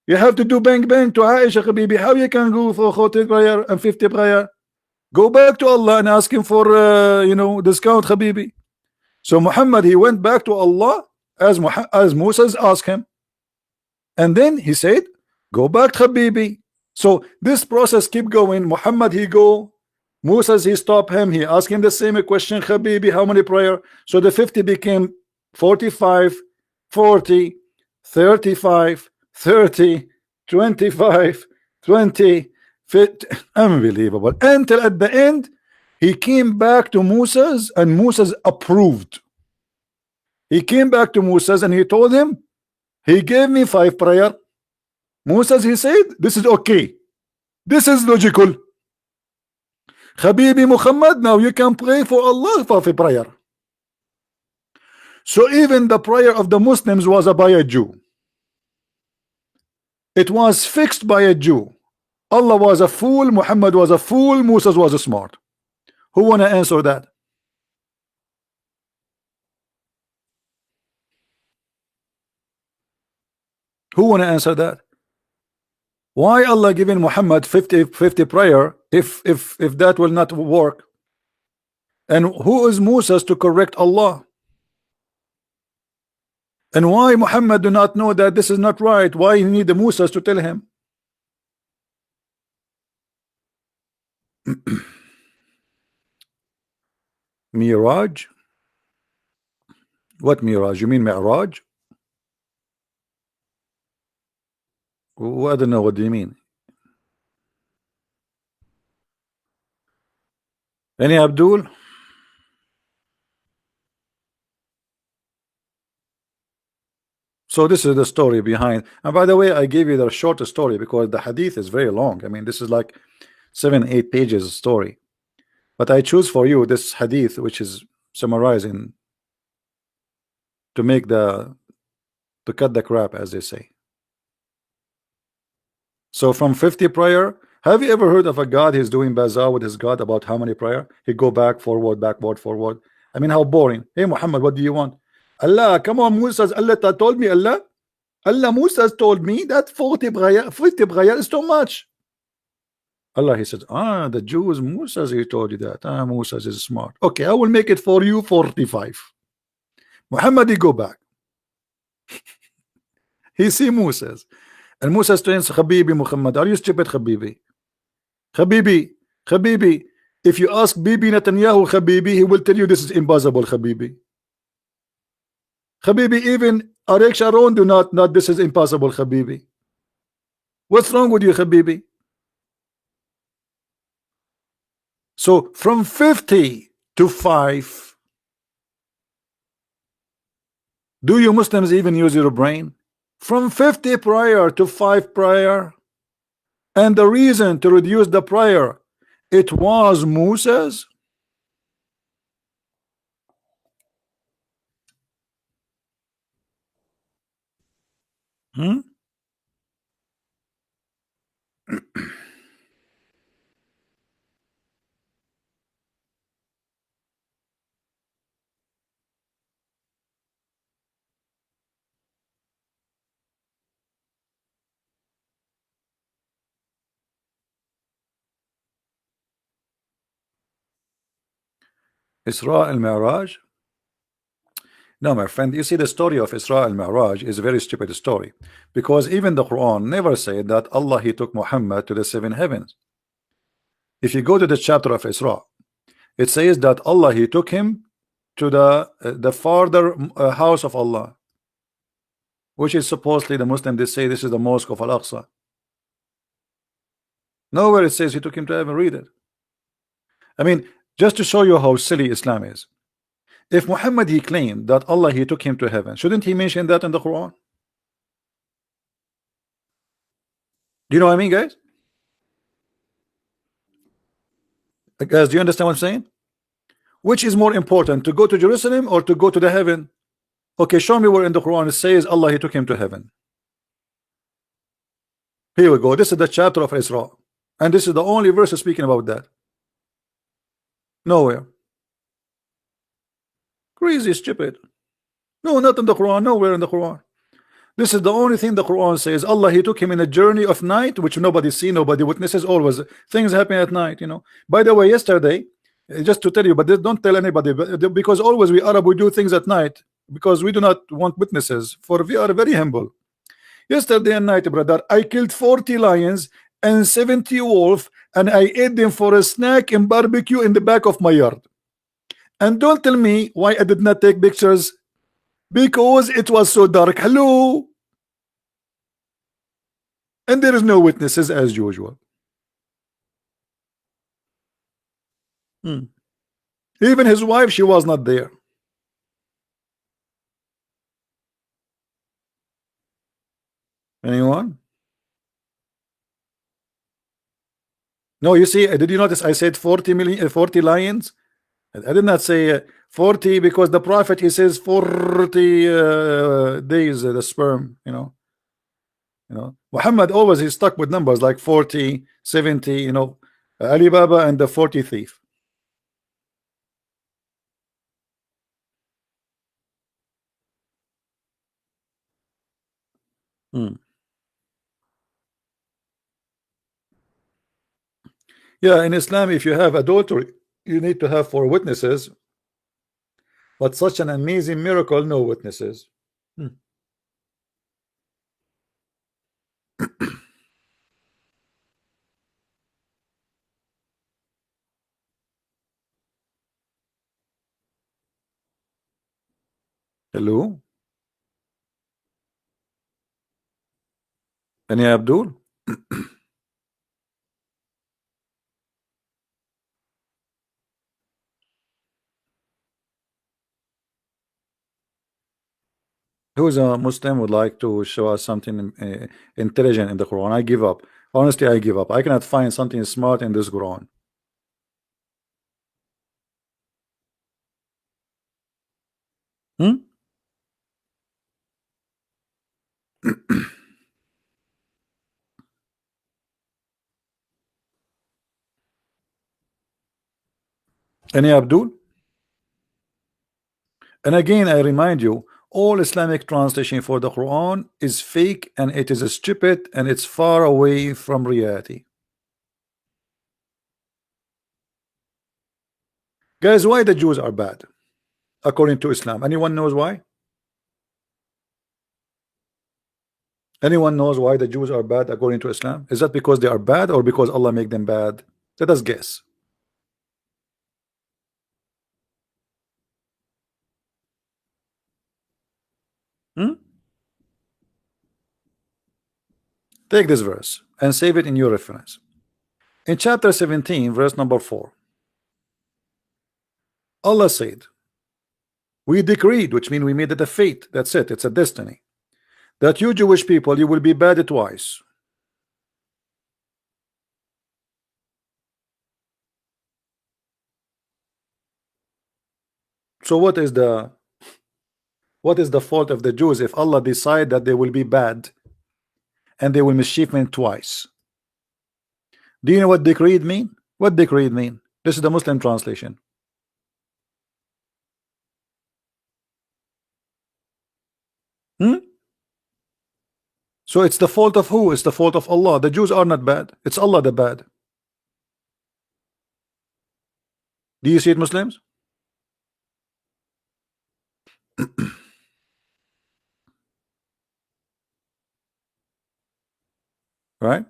You have to do bang bang to Aisha, Habibi. How you can go for 40 prayer and 50 prayer? Go back to Allah and ask him for discount, Habibi. So Muhammad, he went back to Allah as Moses asked him, and then he said, go back, Habibi. So this process keep going. Muhammad, he go, Moses, he stop him, he asked him the same question, Habibi, how many prayer? So the 50 became 45, 40, 35, 30, 25, 20, 50. Unbelievable. Until at the end, he came back to Moses, and Moses approved. He came back to Moses and he told him, he gave me 5 prayer. Moses, he said, this is okay. This is logical. Habibi Muhammad, now you can pray for Allah for prayer. So even the prayer of the Muslims was by a Jew. It was fixed by a Jew. Allah was a fool, Muhammad was a fool, Moses was a smart. Who wanna answer that? Who wanna answer that? Why Allah giving Muhammad 50 prayer if that will not work? And who is Moses to correct Allah? And why Muhammad do not know that this is not right? Why he need the Moses to tell him? Miraj? What Miraj? You mean Mi'raj? I don't know, what do you mean? Any Abdul? So this is the story behind. And by the way, I gave you the short story because the hadith is very long. I mean, this is like 7-8 pages story. But I choose for you this hadith, which is summarizing to make to cut the crap, as they say. So from 50 prayer, have you ever heard of a God he's doing bazaar with his God about how many prayer? He go back, forward, backward, forward. I mean, how boring. Hey, Muhammad, what do you want? Allah, come on, Musa. Allah told me, Allah, Musa told me that 50 prayer is too much. Allah, he said, the Jews, Musa, he told you that. Musa is smart. Okay, I will make it for you 45. Muhammad, he go back. He see Musa. And Musa says, Habibi Muhammad, are you stupid, Habibi? Habibi, Habibi, if you ask Bibi Netanyahu, Habibi, he will tell you this is impossible, Habibi. Habibi, even Ariel Sharon do not this is impossible, Habibi. What's wrong with you, Habibi? So from 50 to 5, do you Muslims even use your brain? From 50 prior to 5 prior, and the reason to reduce the prior, it was Moses. Isra al-Mi'raj. No, my friend, you see, the story of Isra al-Mi'raj is a very stupid story, because even the Quran never said that Allah, he took Muhammad to the 7 heavens. If you go to the chapter of Isra, it says that Allah, he took him to the farther house of Allah, which is supposedly the Muslim, they say this is the mosque of Al-Aqsa. Nowhere it says he took him to heaven. Read it. I mean, just to show you how silly Islam is. If Muhammad, he claimed that Allah, he took him to heaven, shouldn't he mention that in the Quran? Do you know what I mean, guys? Guys, do you understand what I'm saying? Which is more important, to go to Jerusalem or to go to the heaven? Okay, show me where in the Quran it says Allah, he took him to heaven. Here we go. This is the chapter of Isra, and this is the only verse speaking about that. Nowhere. Crazy, stupid. No, not in the Quran. Nowhere in the Quran. This is the only thing the Quran says. Allah, he took him in a journey of night, which nobody see, nobody witnesses. Always things happen at night, you know. By the way, yesterday, just to tell you, but don't tell anybody, because always we Arab, we do things at night because we do not want witnesses, for we are very humble. Yesterday at night, brother, I killed 40 lions and 70 wolves, and I ate them for a snack and barbecue in the back of my yard. And don't tell me why I did not take pictures, because it was so dark. Hello. And there is no witnesses as usual. Even his wife, she was not there. Anyone? No, you see, did you notice I said 40 million, 40 lions? I did not say 40, because the prophet, he says 40 days, the sperm, you know. Muhammad always is stuck with numbers like 40, 70, you know, Alibaba and the 40 thief. Yeah, in Islam, if you have adultery, you need to have 4 witnesses, but such an amazing miracle, no witnesses. Hello? Any Abdul? Who's a Muslim would like to show us something intelligent in the Quran? I give up. Honestly, I give up. I cannot find something smart in this Quran. Hmm? Any Abdul? And again, I remind you, all Islamic translation for the Quran is fake and it is stupid and it's far away from reality. Guys, why the Jews are bad according to Islam? Anyone knows why? Anyone knows why the Jews are bad according to Islam? Is that because they are bad or because Allah make them bad? Let us guess. Hmm? Take this verse and save it in your reference. In chapter 17, verse number 4, Allah said, we decreed, which means we made it a fate. That's it. It's a destiny. That you Jewish people, you will be bad twice. So what is the fault of the Jews if Allah decide that they will be bad and they will mischievement twice? Do you know what decreed mean? What decreed mean? This is the Muslim translation. So it's the fault of who? It's the fault of Allah. The Jews are not bad. It's Allah the bad. Do you see it, Muslims? Right?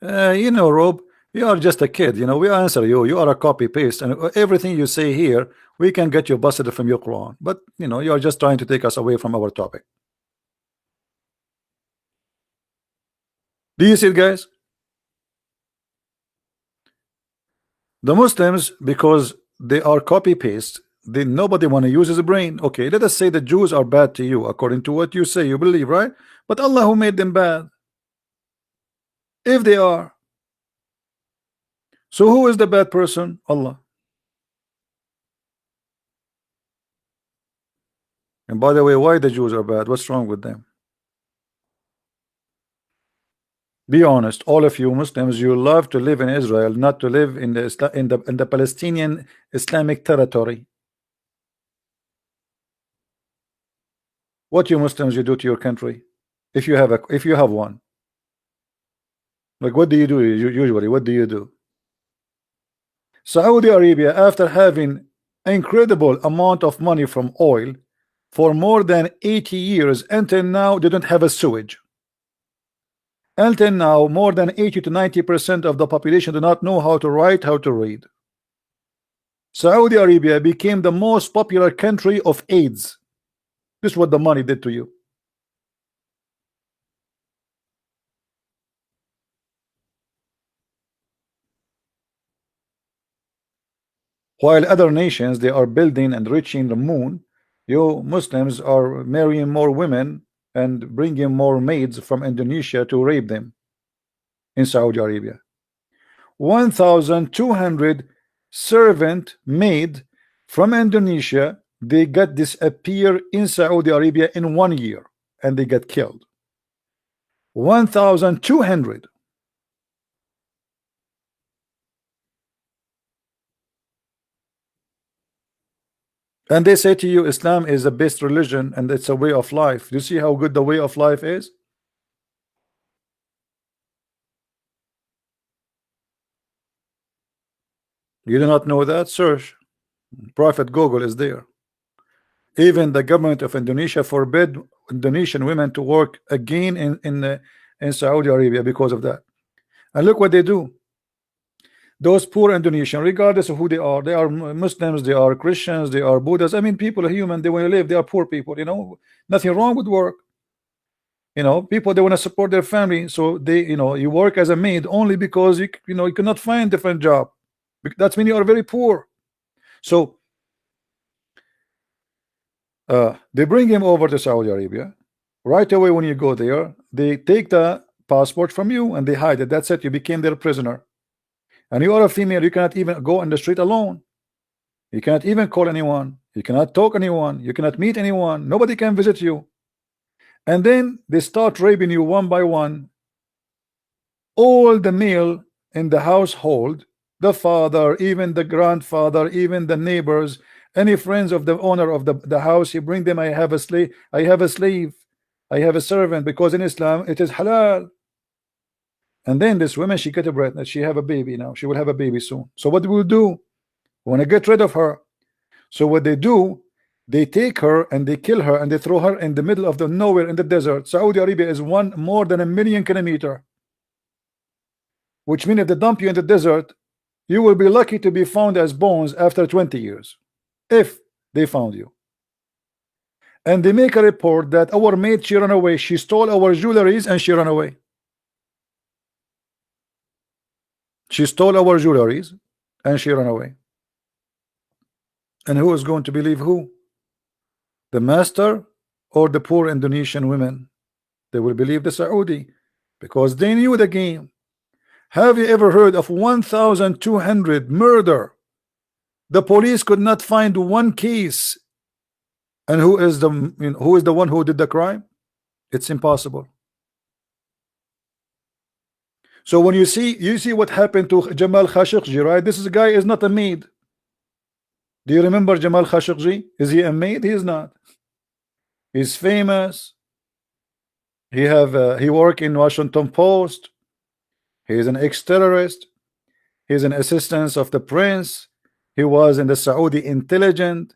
You know, Rob, you are just a kid. You know, we answer you. You are a copy paste, and everything you say here, we can get you busted from your Quran. But you know, you are just trying to take us away from our topic. Do you see it, guys? The Muslims, because they are copy paste, they nobody want to use his brain. Okay, let us say the Jews are bad to you according to what you say, you believe, right? But Allah who made them bad, if they are. So who is the bad person? Allah. And by the way, why the Jews are bad? What's wrong with them? Be honest, all of you Muslims, you love to live in Israel, not to live in the Palestinian Islamic territory. What you Muslims you do to your country, if you have one? Like, what do you do usually? What do you do? Saudi Arabia, after having incredible amount of money from oil for more than 80 years, until now they don't have a sewage. Until now, more than 80 to 90% of the population do not know how to write, how to read. Saudi Arabia became the most popular country of AIDS. This is what the money did to you. While other nations, they are building and reaching the moon, you Muslims are marrying more women and bringing more maids from Indonesia to rape them in Saudi Arabia. 1,200 servant maid from Indonesia, they got disappear in Saudi Arabia in 1 year and they got killed. 1,200. And they say to you Islam is the best religion and it's a way of life. Do you see how good the way of life is? You do not know that? Search. Prophet Google is there. Even the government of Indonesia forbid Indonesian women to work again in Saudi Arabia because of that. And look what they do. Those poor Indonesian, regardless of who they are Muslims, they are Christians, they are Buddhists. I mean, people are human, they want to live, they are poor people, you know, nothing wrong with work. You know, people, they want to support their family, so they, you know, you work as a maid only because you know, you cannot find different job. That's mean you are very poor. So they bring him over to Saudi Arabia. Right away, when you go there, they take the passport from you and they hide it. That's it. You became their prisoner. And you are a female. You cannot even go on the street alone. You cannot even call anyone. You cannot talk anyone. You cannot meet anyone. Nobody can visit you. And then they start raping you one by one. All the male in the household, the father, even the grandfather, even the neighbors, any friends of the owner of the house, you bring them. I have a slave, I have a slave, I have a servant, because in Islam it is halal. And then this woman, she get a pregnant, she have a baby now, she will have a baby soon. So what will do? We want to get rid of her. So what they do, they take her and they kill her and they throw her in the middle of the nowhere in the desert. Saudi Arabia is more than 1,000,000 kilometers, which means if they dump you in the desert, you will be lucky to be found as bones after 20 years, if they found you. And they make a report that our maid, she ran away, she stole our jewelries and she ran away. She stole our jewelries and she ran away. And who is going to believe who? The master or the poor Indonesian women? They will believe the Saudi, because they knew the game. Have you ever heard of 1,200 murder? The police could not find one case. And who is the one who did the crime? It's impossible. So when you see what happened to Jamal Khashoggi, right? This guy is not a maid. Do you remember Jamal Khashoggi? Is he a maid? He is not. He's famous. He work in Washington Post. He is an ex-terrorist. He's an assistant of the prince. He was in the Saudi intelligence.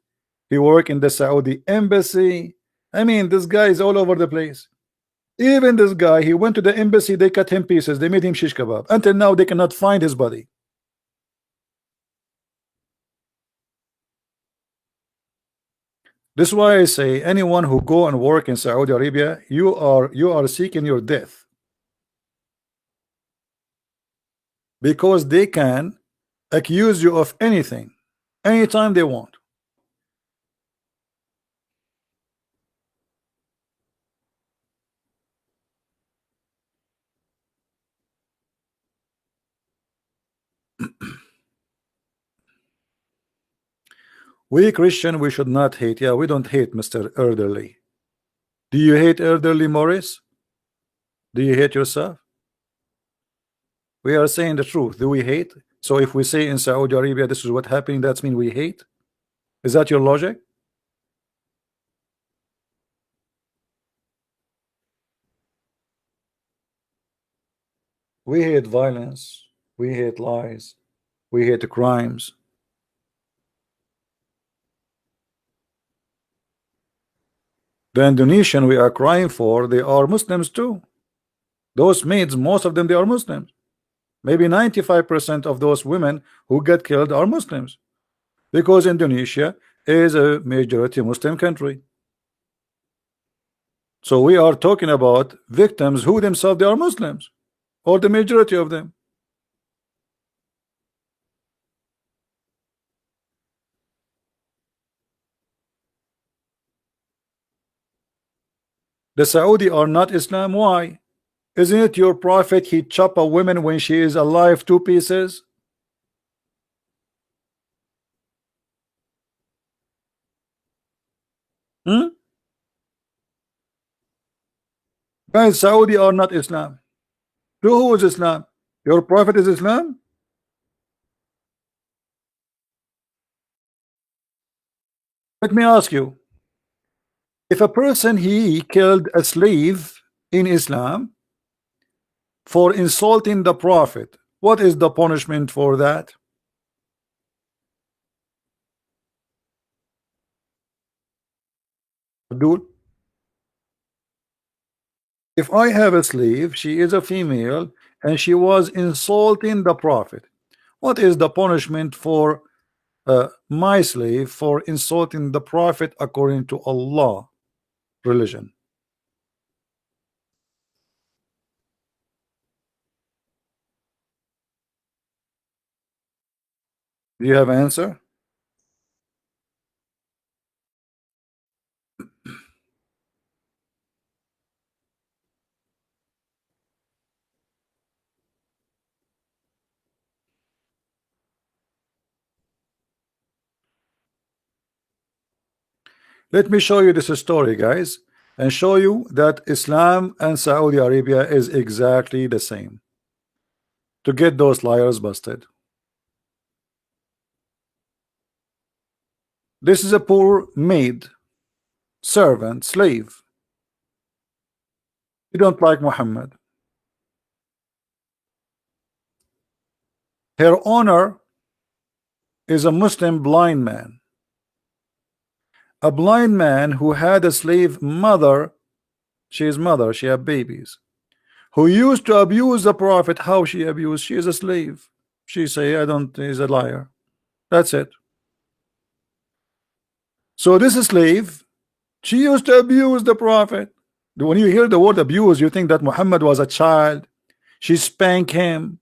He worked in the Saudi embassy. I mean, this guy is all over the place. Even this guy, he went to the embassy, they cut him pieces, they made him shish kebab. Until now, they cannot find his body. This is why I say anyone who go and work in Saudi Arabia, you are seeking your death. Because they can accuse you of anything, anytime they want. We Christian, we should not hate. Yeah, we don't hate, Mr. Elderly. Do you hate Elderly Morris? Do you hate yourself? We are saying the truth. Do we hate? So if we say in Saudi Arabia this is what happening, that's mean we hate? Is that your logic? We hate violence. We hate lies. We hate crimes. The Indonesian we are crying for, they are Muslims too. Those maids, most of them, they are Muslims. Maybe 95% of those women who get killed are Muslims, because Indonesia is a majority Muslim country. So we are talking about victims who themselves, they are Muslims, or the majority of them. The Saudi are not Islam. Why? Isn't it your prophet, he chop a woman when she is alive 2 pieces? Guys, Saudi are not Islam. So who is Islam? Your prophet is Islam? Let me ask you, if a person he killed a slave in Islam for insulting the prophet, what is the punishment for that? Abdul? If I have a slave, she is a female, and she was insulting the prophet, what is the punishment for my slave for insulting the prophet according to Allah religion? Do you have an answer? Let me show you this story, guys, and show you that Islam and Saudi Arabia is exactly the same. To get those liars busted. This is a poor maid, servant, slave. You don't like Muhammad. Her owner is a Muslim blind man. A blind man who had a slave mother. She is mother, she had babies. Who used to abuse the Prophet. How she abused? She is a slave. She say, I don't, he's a liar. That's it. So this slave, she used to abuse the Prophet. When you hear the word abuse, you think that Muhammad was a child. She spanked him.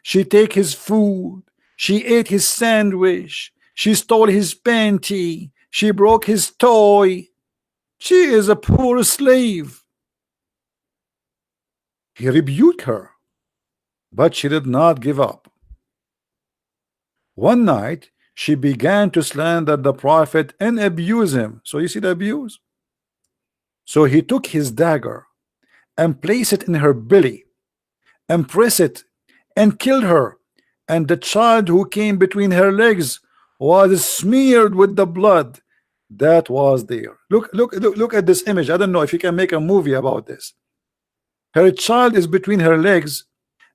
She take his food. She ate his sandwich. She stole his panty. She broke his toy. She is a poor slave. He rebuked her, but she did not give up. One night, she began to slander the Prophet and abuse him. So you see the abuse? So he took his dagger and placed it in her belly and pressed it and killed her. And the child who came between her legs was smeared with the blood that was there. Look at this image. I don't know if you can make a movie about this. Her child is between her legs,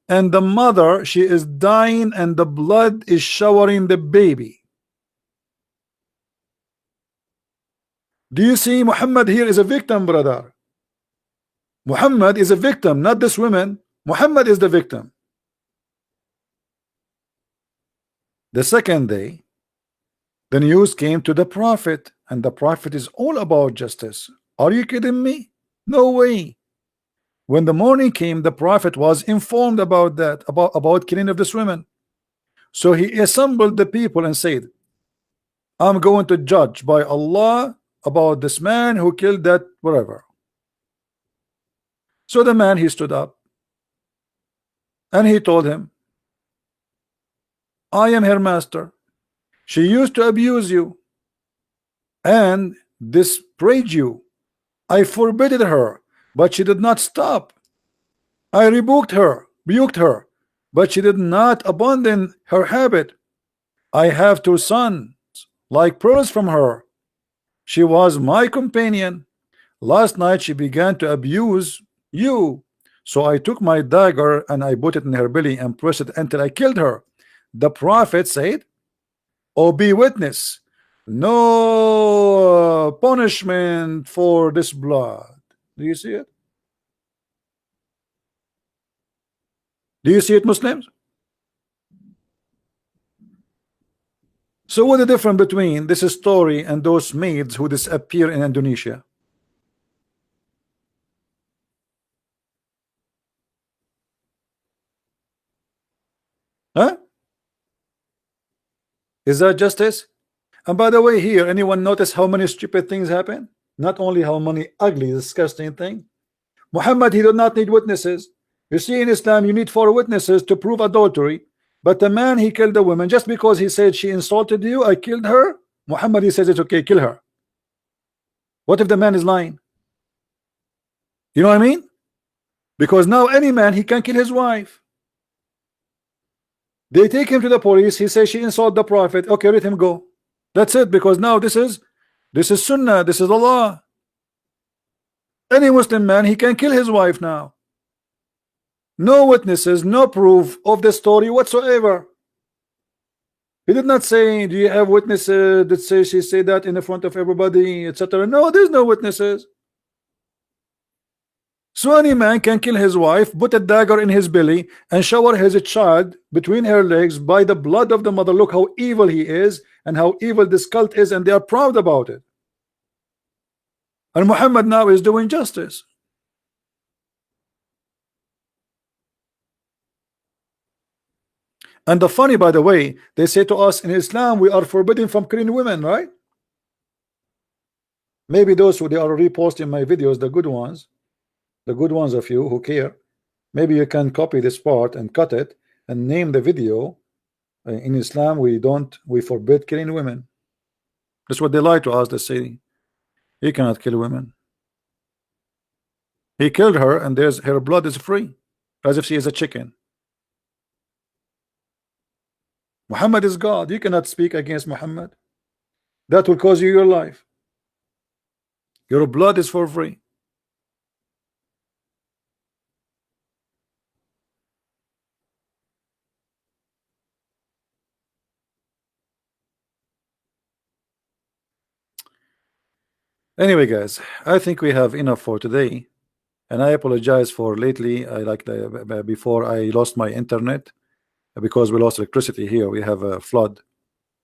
and the mother, she is dying, and the blood is showering the baby. Do you see Muhammad here is a victim, brother? Muhammad is a victim, not this woman. Muhammad is the victim. The second day, the news came to the Prophet, and the Prophet is all about justice. Are you kidding me? No way. When the morning came, the Prophet was informed about that, about killing of this woman. So he assembled the people and said, I'm going to judge by Allah about this man who killed that whatever. So the man, he stood up and he told him, I am her master. She used to abuse you and disparage you. I forbade her, but she did not stop. I rebuked her, but she did not abandon her habit. I have 2 sons, like pearls from her. She was my companion. Last night she began to abuse you. So I took my dagger and I put it in her belly and pressed it until I killed her. The Prophet said, oh, be witness, no punishment for this blood. Do you see it? Do you see it, Muslims? So what's the difference between this story and those maids who disappear in Indonesia? Huh? Is that justice? And by the way, here, anyone notice how many stupid things happen? Not only how many ugly, disgusting things. Muhammad, he did not need witnesses. You see, in Islam, you need 4 witnesses to prove adultery. But the man, he killed the woman just because he said she insulted you, I killed her. Muhammad, he says it's okay, kill her. What if the man is lying? You know what I mean? Because now any man, he can kill his wife. They take him to the police. He says she insulted the Prophet. Okay, let him go. That's it. Because now this is Sunnah. This is the law. Any Muslim man, he can kill his wife now. No witnesses, no proof of the story whatsoever. He did not say, do you have witnesses that say she said that in the front of everybody, etc. No, there's no witnesses. So any man can kill his wife, put a dagger in his belly, and shower his child between her legs by the blood of the mother. Look how evil he is and how evil this cult is, and they are proud about it. And Muhammad now is doing justice. And the funny, by the way, they say to us in Islam we are forbidden from killing women, right? Maybe those who they are reposting my videos, the good ones of you who care, maybe you can copy this part and cut it and name the video. In Islam we forbid killing women. That's what they lie to us. They say he cannot kill women. He killed her and there's her blood is free, as if she is a chicken. Muhammad is God. You cannot speak against Muhammad. That will cause you your life. Your blood is for free. Anyway, guys, I think we have enough for today, and I apologize for lately. I like the before I lost my internet because we lost electricity here. We have a flood.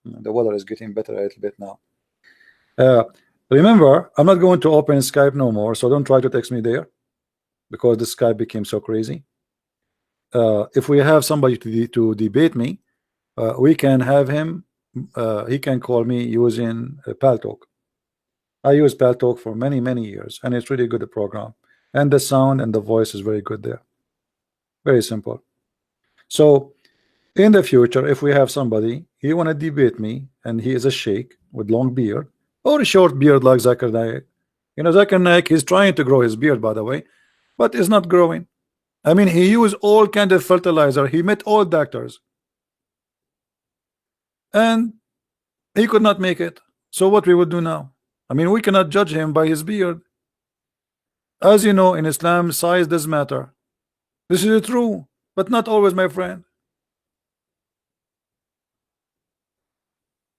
The weather is getting better a little bit now. Remember, I'm not going to open Skype no more, so don't try to text me there because the Skype became so crazy. If we have somebody to debate me, we can have him. He can call me using Paltalk. I use Paltalk for many years, and it's really good program, and the sound and the voice is very good there. Very simple. So in the future, if we have somebody he want to debate me and he is a sheikh with long beard or a short beard like Zakir Naik, you know, Zakir Naik is trying to grow his beard, by the way, but it's not growing. I mean, he used all kind of fertilizer. He met all doctors, and he could not make it. So what we would do now? I mean, we cannot judge him by his beard. As you know, in Islam, size does matter. This is true, but not always, my friend.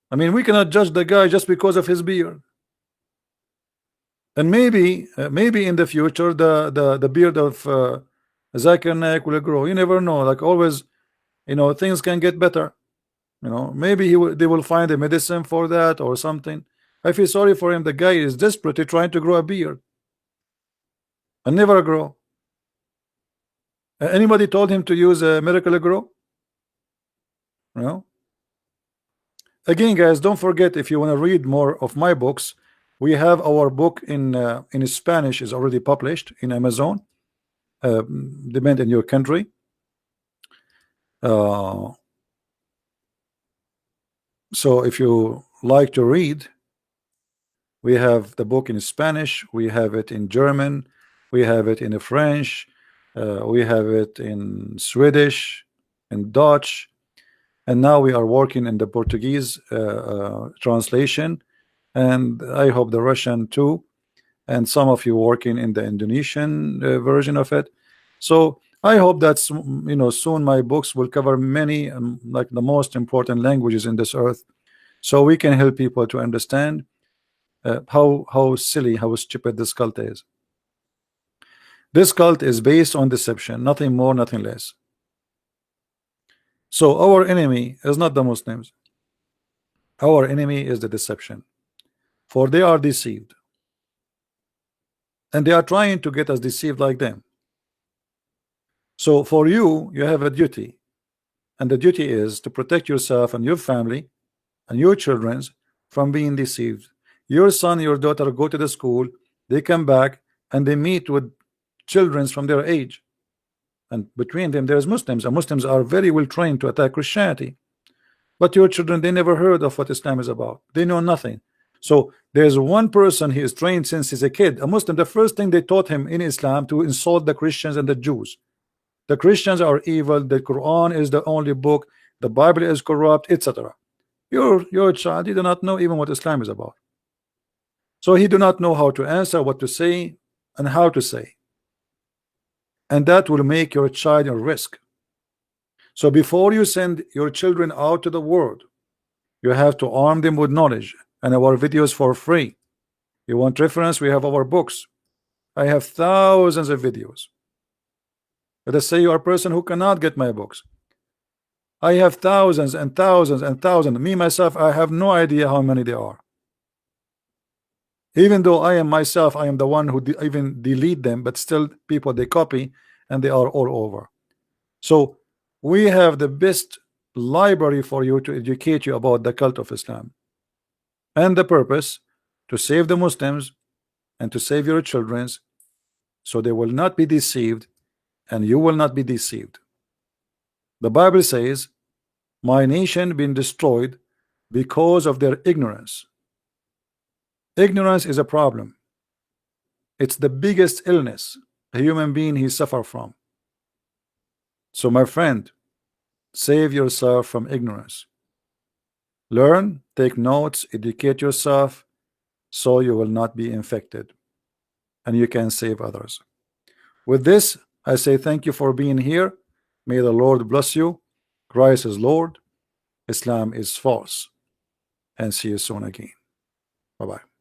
I mean, we cannot judge the guy just because of his beard. And maybe in the future, the beard of Zakir Naik will grow. You never know. Like always, you know, things can get better. You know, maybe they will find a medicine for that or something. I feel sorry for him. The guy is desperately trying to grow a beard and never grow. Anybody told him to use a Miracle Grow? No. Again, guys, don't forget, if you want to read more of my books, we have our book in Spanish is already published in Amazon. Depend in your country. So if you like to read, we have the book in Spanish, we have it in German, we have it in French, we have it in Swedish, in Dutch, and now we are working in the Portuguese translation, and I hope the Russian too, and some of you working in the Indonesian version of it. So I hope that, you know, soon my books will cover many like the most important languages in this earth, so we can help people to understand how silly, how stupid this cult is. This cult is based on deception, nothing more, nothing less. So our enemy is not the Muslims. Our enemy is the deception, for they are deceived, and they are trying to get us deceived like them. So for you, you have a duty, and the duty is to protect yourself and your family and your children from being deceived. Your son, your daughter go to the school, they come back and they meet with children from their age, and between them there's Muslims, and Muslims are very well trained to attack Christianity, but your children, they never heard of what Islam is about. They know nothing. So there's one person, he is trained since he's a kid, a Muslim. The first thing they taught him in Islam to insult the Christians and the Jews. The Christians are evil, the Quran is the only book, the Bible is corrupt, etc. Your child, he do not know even what Islam is about. So he do not know how to answer, what to say, and how to say. And that will make your child a risk. So before you send your children out to the world, you have to arm them with knowledge, and our videos for free. You want reference? We have our books. I have thousands of videos. Let us say you are a person who cannot get my books. I have thousands and thousands and thousands. Me myself, I have no idea how many there are. Even though I am myself, I am the one who even delete them, but still people, they copy and they are all over. So we have the best library for you to educate you about the cult of Islam, and the purpose to save the Muslims and to save your children, so they will not be deceived and you will not be deceived. The Bible says, my nation been destroyed because of their ignorance. Ignorance is a problem. It's the biggest illness a human being he suffer from. So my friend, save yourself from ignorance. Learn, take notes, educate yourself, so you will not be infected and you can save others. With this, I say thank you for being here. May the Lord bless you. Christ is Lord, Islam is false, and see you soon again. Bye-bye.